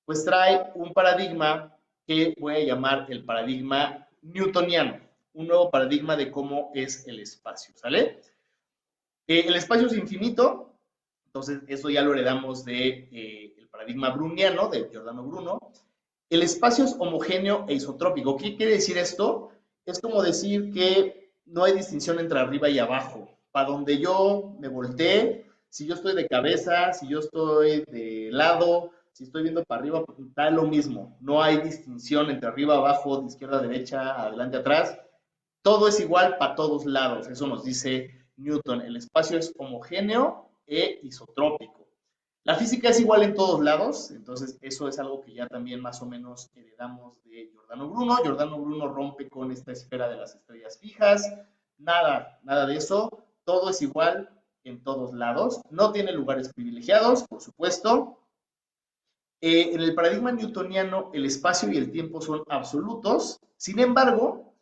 pues trae un paradigma que voy a llamar el paradigma newtoniano, un nuevo paradigma de cómo es el espacio, ¿sale? El espacio es infinito, entonces eso ya lo heredamos del paradigma browniano, de Giordano Bruno. El espacio es homogéneo e isotrópico. ¿Qué quiere decir esto? Es como decir que no hay distinción entre arriba y abajo. Para donde yo me voltee, si yo estoy de cabeza, si yo estoy de lado, si estoy viendo para arriba, pues da lo mismo. No hay distinción entre arriba, abajo, de izquierda a derecha, adelante, atrás. Todo es igual para todos lados. Eso nos dice Newton. El espacio es homogéneo e isotrópico. La física es igual en todos lados, entonces eso es algo que ya también más o menos heredamos de Giordano Bruno. Giordano Bruno rompe con esta esfera de las estrellas fijas. Nada de eso. Todo es igual en todos lados. No tiene lugares privilegiados, por supuesto. En el paradigma newtoniano, el espacio y el tiempo son absolutos. Sin embargo,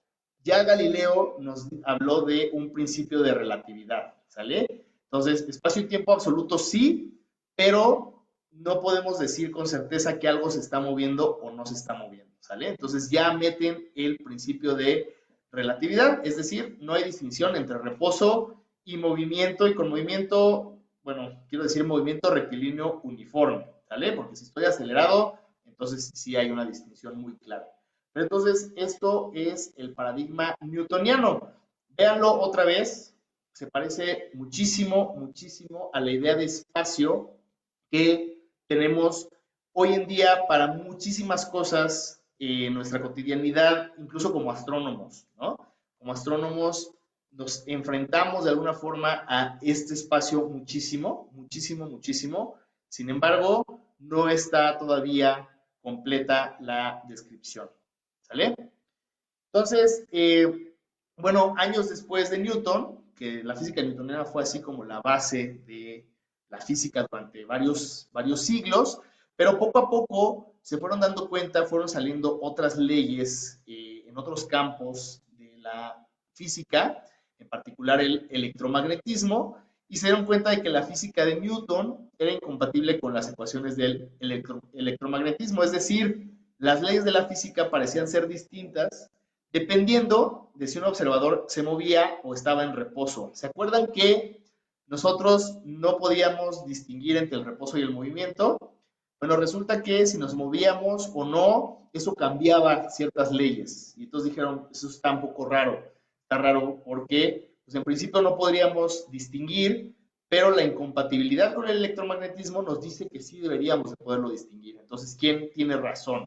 ya Galileo nos habló de un principio de relatividad, ¿sale? Entonces, espacio y tiempo absoluto sí, pero no podemos decir con certeza que algo se está moviendo o no se está moviendo, ¿sale? Entonces ya meten el principio de relatividad, es decir, no hay distinción entre reposo y movimiento, y con movimiento, bueno, quiero decir movimiento rectilíneo uniforme, ¿sale? Porque si estoy acelerado, entonces sí hay una distinción muy clara. Pero entonces, esto es el paradigma newtoniano. Véanlo otra vez, se parece muchísimo a la idea de espacio que tenemos hoy en día para muchísimas cosas en nuestra cotidianidad, incluso como astrónomos, ¿no? Como astrónomos nos enfrentamos de alguna forma a este espacio muchísimo, muchísimo, muchísimo. Sin embargo, no está todavía completa la descripción. ¿Sale? Entonces, bueno, años después de Newton, que la física newtoniana fue así como la base de la física durante varios siglos, pero poco a poco se fueron dando cuenta, fueron saliendo otras leyes en otros campos de la física, en particular el electromagnetismo, y se dieron cuenta de que la física de Newton era incompatible con las ecuaciones del electromagnetismo, es decir, las leyes de la física parecían ser distintas dependiendo de si un observador se movía o estaba en reposo. ¿Se acuerdan que nosotros no podíamos distinguir entre el reposo y el movimiento? Bueno, resulta que si nos movíamos o no, eso cambiaba ciertas leyes. Y entonces dijeron, eso está un poco raro. Está raro porque, pues en principio no podríamos distinguir, pero la incompatibilidad con el electromagnetismo nos dice que sí deberíamos de poderlo distinguir. Entonces, ¿quién tiene razón?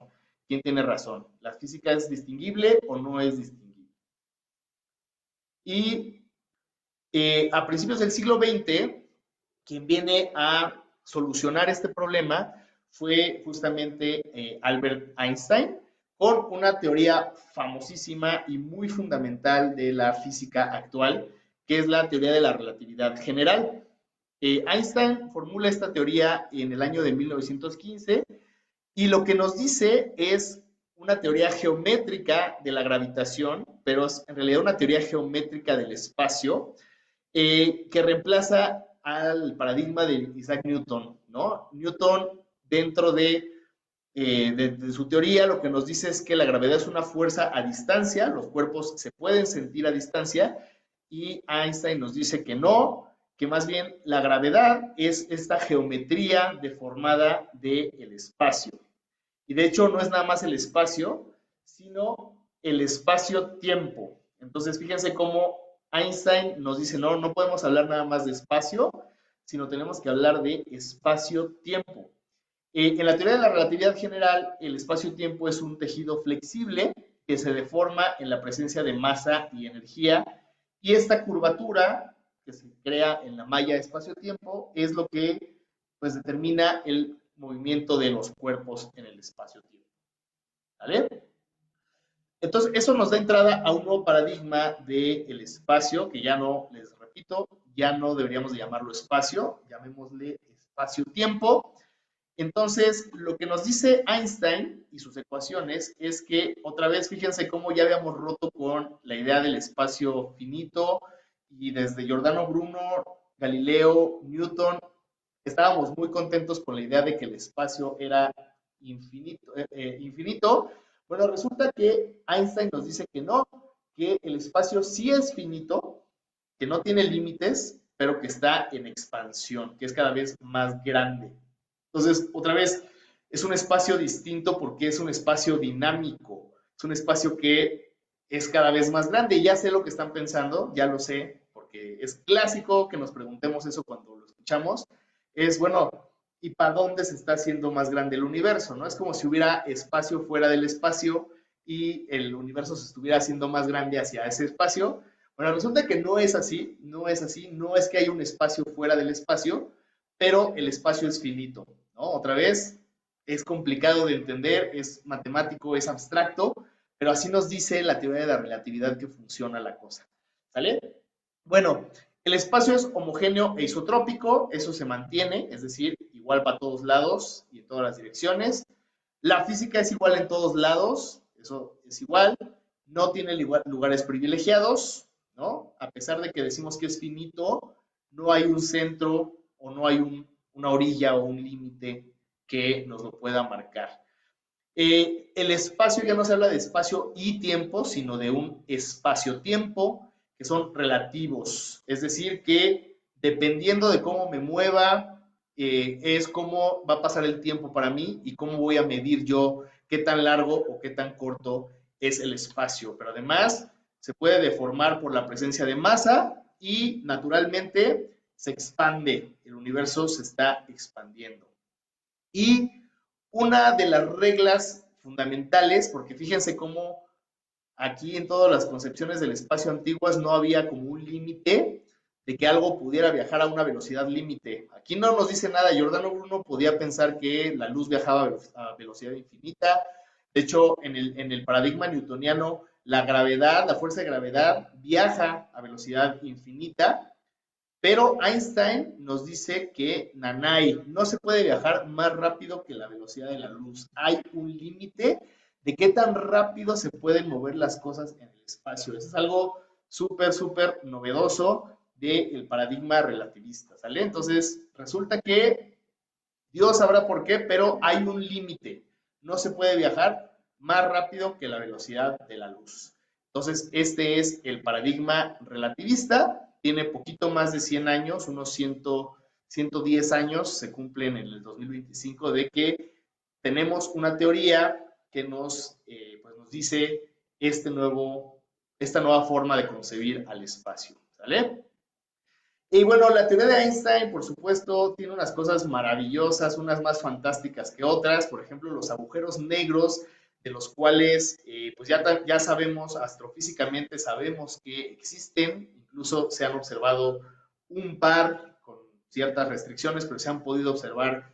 ¿Quién tiene razón? ¿La física es distinguible o no es distinguible? Y a principios del siglo XX, quien viene a solucionar este problema fue justamente Albert Einstein, con una teoría famosísima y muy fundamental de la física actual, que es la teoría de la relatividad general. Einstein formula esta teoría en el año de 1915 y lo que nos dice es una teoría geométrica de la gravitación, pero es en realidad una teoría geométrica del espacio que reemplaza al paradigma de Isaac Newton, ¿no? Newton, dentro de su teoría, lo que nos dice es que la gravedad es una fuerza a distancia, los cuerpos se pueden sentir a distancia, y Einstein nos dice que no, que más bien la gravedad es esta geometría deformada del espacio. Y de hecho no es nada más el espacio, sino el espacio-tiempo. Entonces fíjense cómo Einstein nos dice, no, no podemos hablar nada más de espacio, sino tenemos que hablar de espacio-tiempo. En la teoría de la relatividad general, el espacio-tiempo es un tejido flexible que se deforma en la presencia de masa y energía, y esta curvatura que se crea en la malla espacio-tiempo es lo que pues determina el movimiento de los cuerpos en el espacio-tiempo. ¿Vale? Entonces, eso nos da entrada a un nuevo paradigma del espacio, que ya no, les repito, ya no deberíamos de llamarlo espacio, llamémosle espacio-tiempo. Entonces, lo que nos dice Einstein y sus ecuaciones es que, otra vez, fíjense cómo ya habíamos roto con la idea del espacio finito, y desde Giordano Bruno, Galileo, Newton, estábamos muy contentos con la idea de que el espacio era infinito. Bueno, resulta que Einstein nos dice que no, que el espacio sí es finito, que no tiene límites, pero que está en expansión, que es cada vez más grande. Entonces, otra vez, es un espacio distinto porque es un espacio dinámico, es un espacio que es cada vez más grande. Y ya sé lo que están pensando, ya lo sé, porque es clásico que nos preguntemos eso cuando lo escuchamos. Es, bueno, ¿y para dónde se está haciendo más grande el universo? ¿No? Es como si hubiera espacio fuera del espacio y el universo se estuviera haciendo más grande hacia ese espacio. Bueno, resulta que no es así, no es así, no es que haya un espacio fuera del espacio, pero el espacio es finito, ¿no? Otra vez, es complicado de entender, es matemático, es abstracto, pero así nos dice la teoría de la relatividad que funciona la cosa, ¿sale? Bueno, el espacio es homogéneo e isotrópico, eso se mantiene, es decir, igual para todos lados y en todas las direcciones. La física es igual en todos lados, eso es igual, no tiene lugares privilegiados, ¿no? A pesar de que decimos que es finito, no hay un centro o no hay una orilla o un límite que nos lo pueda marcar. El espacio ya no se habla de espacio y tiempo, sino de un espacio-tiempo, que son relativos. Es decir, que dependiendo de cómo me mueva, es cómo va a pasar el tiempo para mí y cómo voy a medir yo qué tan largo o qué tan corto es el espacio. Pero además se puede deformar por la presencia de masa y naturalmente se expande. El universo se está expandiendo. Y una de las reglas fundamentales, porque fíjense cómo aquí en todas las concepciones del espacio antiguas no había como un límite de que algo pudiera viajar a una velocidad límite. Aquí no nos dice nada. Giordano Bruno podía pensar que la luz viajaba a velocidad infinita. De hecho, en el paradigma newtoniano, la gravedad, la fuerza de gravedad viaja a velocidad infinita, pero Einstein nos dice que nanay, no se puede viajar más rápido que la velocidad de la luz. Hay un límite de qué tan rápido se pueden mover las cosas en el espacio. Eso es algo súper, súper novedoso del paradigma relativista, ¿sale? Entonces, resulta que Dios sabrá por qué, pero hay un límite. No se puede viajar más rápido que la velocidad de la luz. Entonces, este es el paradigma relativista. Tiene poquito más de 100 años, unos 110 años, se cumplen en el 2025, de que tenemos una teoría que pues nos dice esta nueva forma de concebir al espacio. ¿Sale? Y bueno, la teoría de Einstein, por supuesto, tiene unas cosas maravillosas, unas más fantásticas que otras. Por ejemplo, los agujeros negros, de los cuales pues ya sabemos, astrofísicamente sabemos que existen, incluso se han observado un par con ciertas restricciones, pero se han podido observar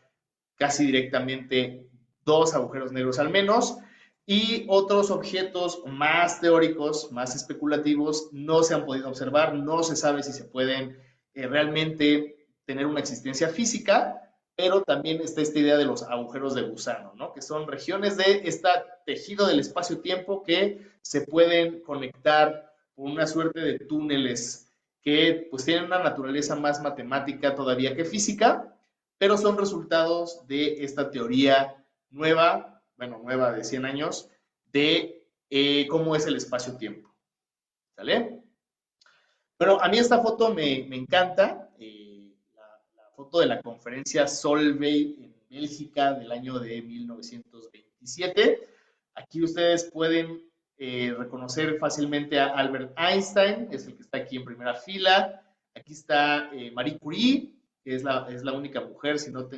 casi directamente dos agujeros negros al menos. Y otros objetos más teóricos, más especulativos, no se han podido observar, no se sabe si se pueden realmente tener una existencia física, pero también está esta idea de los agujeros de gusano, ¿no? Que son regiones de este tejido del espacio-tiempo que se pueden conectar por una suerte de túneles que pues tienen una naturaleza más matemática todavía que física, pero son resultados de esta teoría nueva, bueno, nueva de 100 años, de cómo es el espacio-tiempo. ¿Sale? Bueno, a mí esta foto me encanta, la foto de la conferencia Solvay en Bélgica del año de 1927. Aquí ustedes pueden reconocer fácilmente a Albert Einstein, es el que está aquí en primera fila. Aquí está Marie Curie, que es la única mujer, si no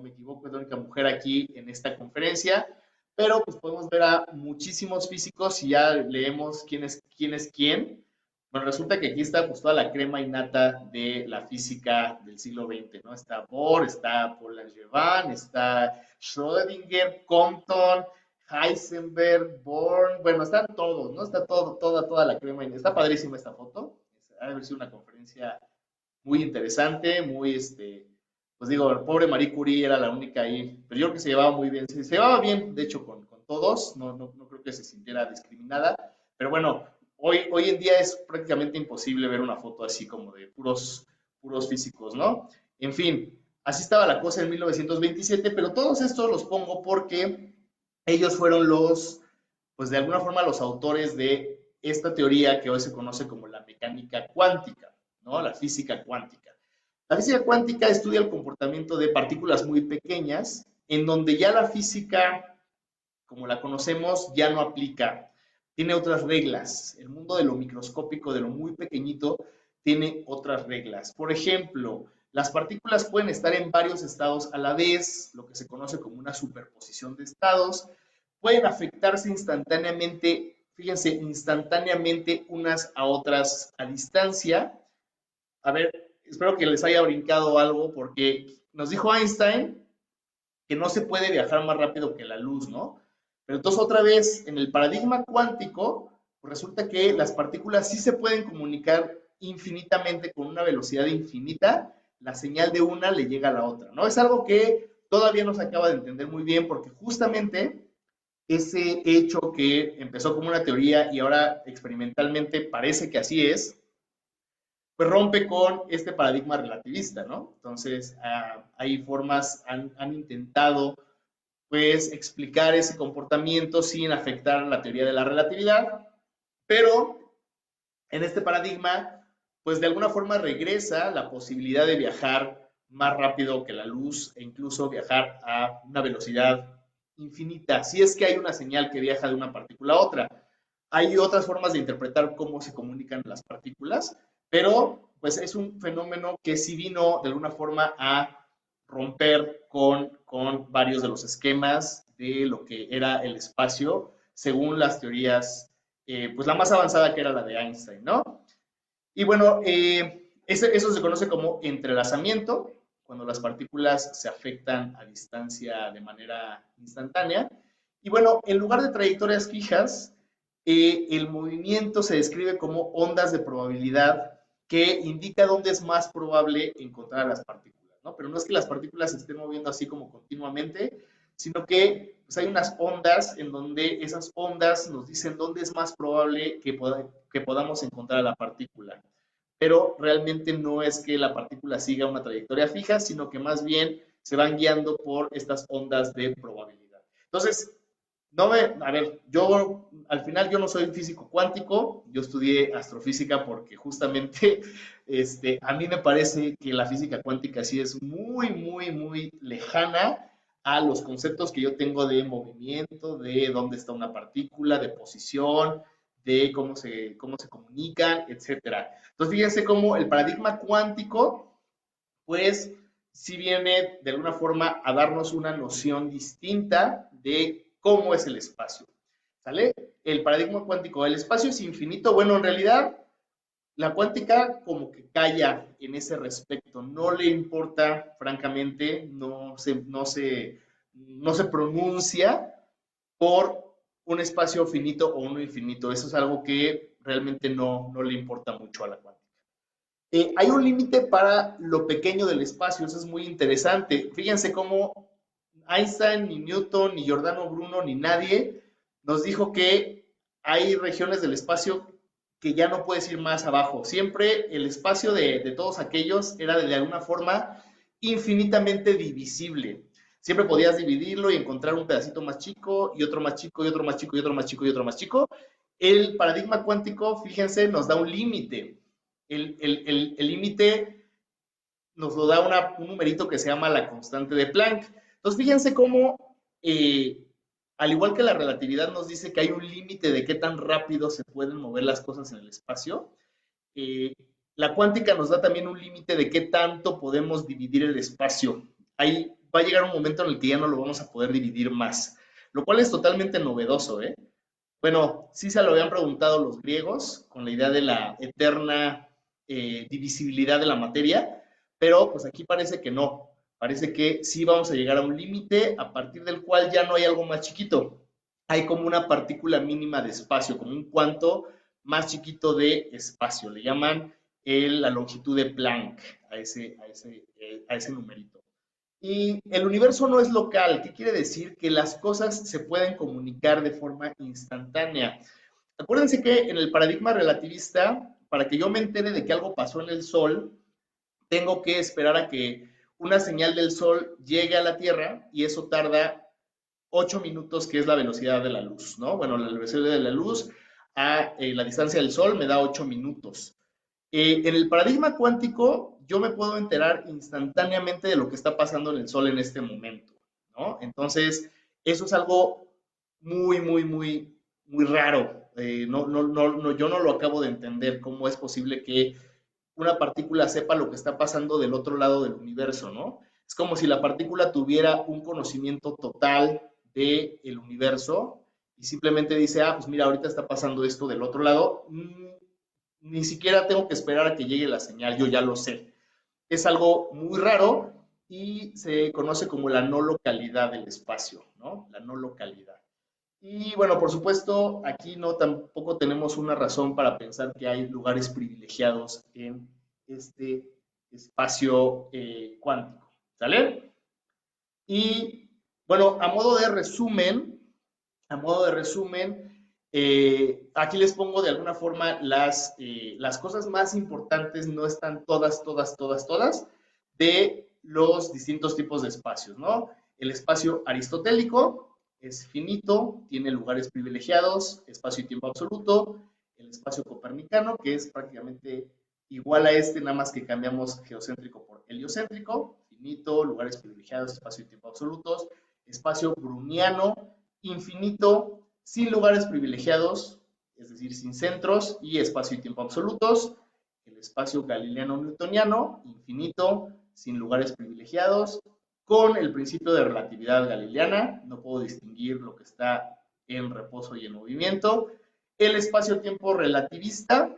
me equivoco, es la única mujer aquí en esta conferencia. Pero pues podemos ver a muchísimos físicos y ya leemos quién es quién. Bueno, resulta que aquí está pues toda la crema innata de la física del siglo XX, ¿no? Está Bohr, está Paul Langevin, está Schrödinger, Compton, Heisenberg, Born, bueno, están todos, ¿no? Está toda la crema innata. Está padrísima esta foto. Ha de haber sido una conferencia muy interesante, pues digo, el pobre Marie Curie era la única ahí, pero yo creo que se llevaba muy bien, se llevaba bien, de hecho, con todos, no creo que se sintiera discriminada, pero bueno, hoy en día es prácticamente imposible ver una foto así como de puros físicos, ¿no? En fin, así estaba la cosa en 1927, pero todos estos los pongo porque ellos fueron pues de alguna forma los autores de esta teoría que hoy se conoce como la mecánica cuántica, ¿no? La física cuántica. La física cuántica estudia el comportamiento de partículas muy pequeñas, en donde ya la física, como la conocemos, ya no aplica. Tiene otras reglas. El mundo de lo microscópico, de lo muy pequeñito, tiene otras reglas. Por ejemplo, las partículas pueden estar en varios estados a la vez, lo que se conoce como una superposición de estados. Pueden afectarse instantáneamente, fíjense, instantáneamente unas a otras a distancia. A ver, espero que les haya brincado algo porque nos dijo Einstein que no se puede viajar más rápido que la luz, ¿no? Pero entonces otra vez, en el paradigma cuántico, pues resulta que las partículas sí se pueden comunicar infinitamente con una velocidad infinita, la señal de una le llega a la otra, ¿no? Es algo que todavía no se acaba de entender muy bien porque justamente ese hecho que empezó como una teoría y ahora experimentalmente parece que así es, pues rompe con este paradigma relativista, ¿no? Entonces, hay formas, han intentado, pues, explicar ese comportamiento sin afectar la teoría de la relatividad, pero en este paradigma, pues, de alguna forma regresa la posibilidad de viajar más rápido que la luz e incluso viajar a una velocidad infinita, si es que hay una señal que viaja de una partícula a otra. Hay otras formas de interpretar cómo se comunican las partículas, pero pues es un fenómeno que sí vino de alguna forma a romper con varios de los esquemas de lo que era el espacio según las teorías, pues la más avanzada que era la de Einstein, ¿no? Y bueno, eso se conoce como entrelazamiento, cuando las partículas se afectan a distancia de manera instantánea. Y bueno, en lugar de trayectorias fijas, el movimiento se describe como ondas de probabilidad que indica dónde es más probable encontrar a las partículas, ¿no? Pero no es que las partículas se estén moviendo así como continuamente, sino que pues, hay unas ondas en donde esas ondas nos dicen dónde es más probable que podamos encontrar a la partícula. Pero realmente no es que la partícula siga una trayectoria fija, sino que más bien se van guiando por estas ondas de probabilidad. Entonces, a ver, yo al final yo no soy físico cuántico, yo estudié astrofísica porque justamente a mí me parece que la física cuántica sí es muy, muy, muy lejana a los conceptos que yo tengo de movimiento, de dónde está una partícula, de posición, de cómo se comunican, etcétera. Entonces, fíjense cómo el paradigma cuántico, pues, sí viene de alguna forma a darnos una noción distinta de cómo es el espacio. ¿Sale? El paradigma cuántico, el espacio es infinito. Bueno, en realidad, la cuántica como que calla en ese respecto. No le importa, francamente, no se pronuncia por un espacio finito o uno infinito. Eso es algo que realmente no le importa mucho a la cuántica. Hay un límite para lo pequeño del espacio, eso es muy interesante. Fíjense cómo Einstein, ni Newton, ni Giordano Bruno, ni nadie nos dijo que hay regiones del espacio que ya no puedes ir más abajo. Siempre el espacio de todos aquellos era de alguna forma infinitamente divisible. Siempre podías dividirlo y encontrar un pedacito más chico y otro más chico y otro más chico y otro más chico y otro más chico. El paradigma cuántico, fíjense, nos da un límite. El límite nos lo da un numerito que se llama la constante de Planck. Entonces, fíjense cómo, al igual que la relatividad nos dice que hay un límite de qué tan rápido se pueden mover las cosas en el espacio, eh, la cuántica nos da también un límite de qué tanto podemos dividir el espacio. Ahí va a llegar un momento en el que ya no lo vamos a poder dividir más, lo cual es totalmente novedoso, ¿eh? Bueno, sí se lo habían preguntado los griegos con la idea de la eterna divisibilidad de la materia, pero pues aquí parece que no. Parece que sí vamos a llegar a un límite a partir del cual ya no hay algo más chiquito. Hay como una partícula mínima de espacio, como un cuanto más chiquito de espacio. Le llaman la longitud de Planck a ese numerito. Y el universo no es local. ¿Qué quiere decir? Que las cosas se pueden comunicar de forma instantánea. Acuérdense que en el paradigma relativista, para que yo me entere de que algo pasó en el Sol, tengo que esperar a que una señal del Sol llegue a la Tierra y eso tarda 8 minutos, que es la velocidad de la luz, ¿no? Bueno, la velocidad de la luz a la distancia del Sol me da 8 minutos. En el paradigma cuántico, yo me puedo enterar instantáneamente de lo que está pasando en el Sol en este momento, ¿no? Entonces, eso es algo muy, muy, muy, muy raro. Yo no lo acabo de entender, cómo es posible que una partícula sepa lo que está pasando del otro lado del universo, ¿no? Es como si la partícula tuviera un conocimiento total del universo y simplemente dice, ah, pues mira, ahorita está pasando esto del otro lado. Ni siquiera tengo que esperar a que llegue la señal, yo ya lo sé. Es algo muy raro y se conoce como la no localidad del espacio, ¿no? La no localidad. Y bueno, por supuesto, aquí no tampoco tenemos una razón para pensar que hay lugares privilegiados en este espacio cuántico, ¿sale? Y bueno, a modo de resumen, aquí les pongo de alguna forma las cosas más importantes, no están todas, de los distintos tipos de espacios, ¿no? El espacio aristotélico es finito, tiene lugares privilegiados, espacio y tiempo absoluto. El espacio copernicano, que es prácticamente igual a este, nada más que cambiamos geocéntrico por heliocéntrico, finito, lugares privilegiados, espacio y tiempo absolutos. Espacio browniano, infinito, sin lugares privilegiados, es decir, sin centros, y espacio y tiempo absolutos. El espacio galileano-newtoniano, infinito, sin lugares privilegiados, con el principio de relatividad galileana, no puedo distinguir lo que está en reposo y en movimiento, el espacio-tiempo relativista,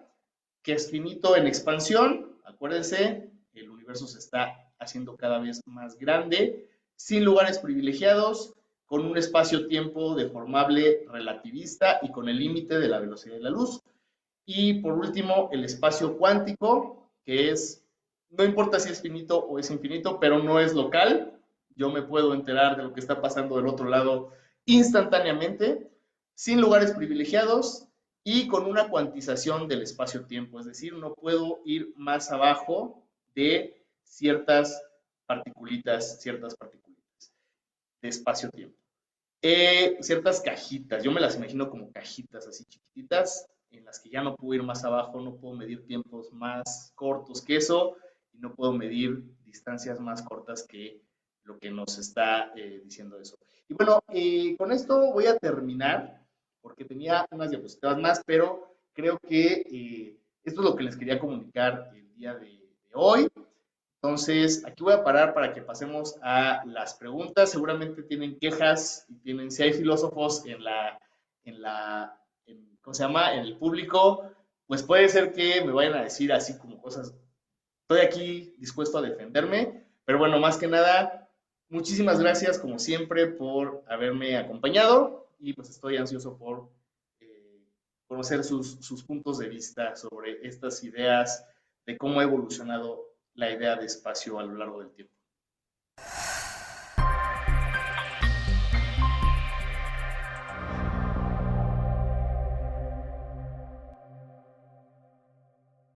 que es finito en expansión, acuérdense, el universo se está haciendo cada vez más grande, sin lugares privilegiados, con un espacio-tiempo deformable relativista y con el límite de la velocidad de la luz. Y por último, el espacio cuántico, que es, no importa si es finito o es infinito, pero no es local. Yo me puedo enterar de lo que está pasando del otro lado instantáneamente, sin lugares privilegiados y con una cuantización del espacio-tiempo. Es decir, no puedo ir más abajo de ciertas particulitas de espacio-tiempo. Ciertas cajitas, yo me las imagino como cajitas así chiquititas, en las que ya no puedo ir más abajo, no puedo medir tiempos más cortos que eso, y no puedo medir distancias más cortas que lo que nos está diciendo eso. Y bueno, con esto voy a terminar, porque tenía unas diapositivas más, pero creo que esto es lo que les quería comunicar el día de hoy. Entonces, aquí voy a parar para que pasemos a las preguntas. Seguramente tienen quejas y tienen, si hay filósofos ¿cómo se llama? En el público, pues puede ser que me vayan a decir así como cosas. Estoy aquí dispuesto a defenderme, pero bueno, más que nada, muchísimas gracias como siempre por haberme acompañado y pues estoy ansioso por conocer sus puntos de vista sobre estas ideas de cómo ha evolucionado la idea de espacio a lo largo del tiempo.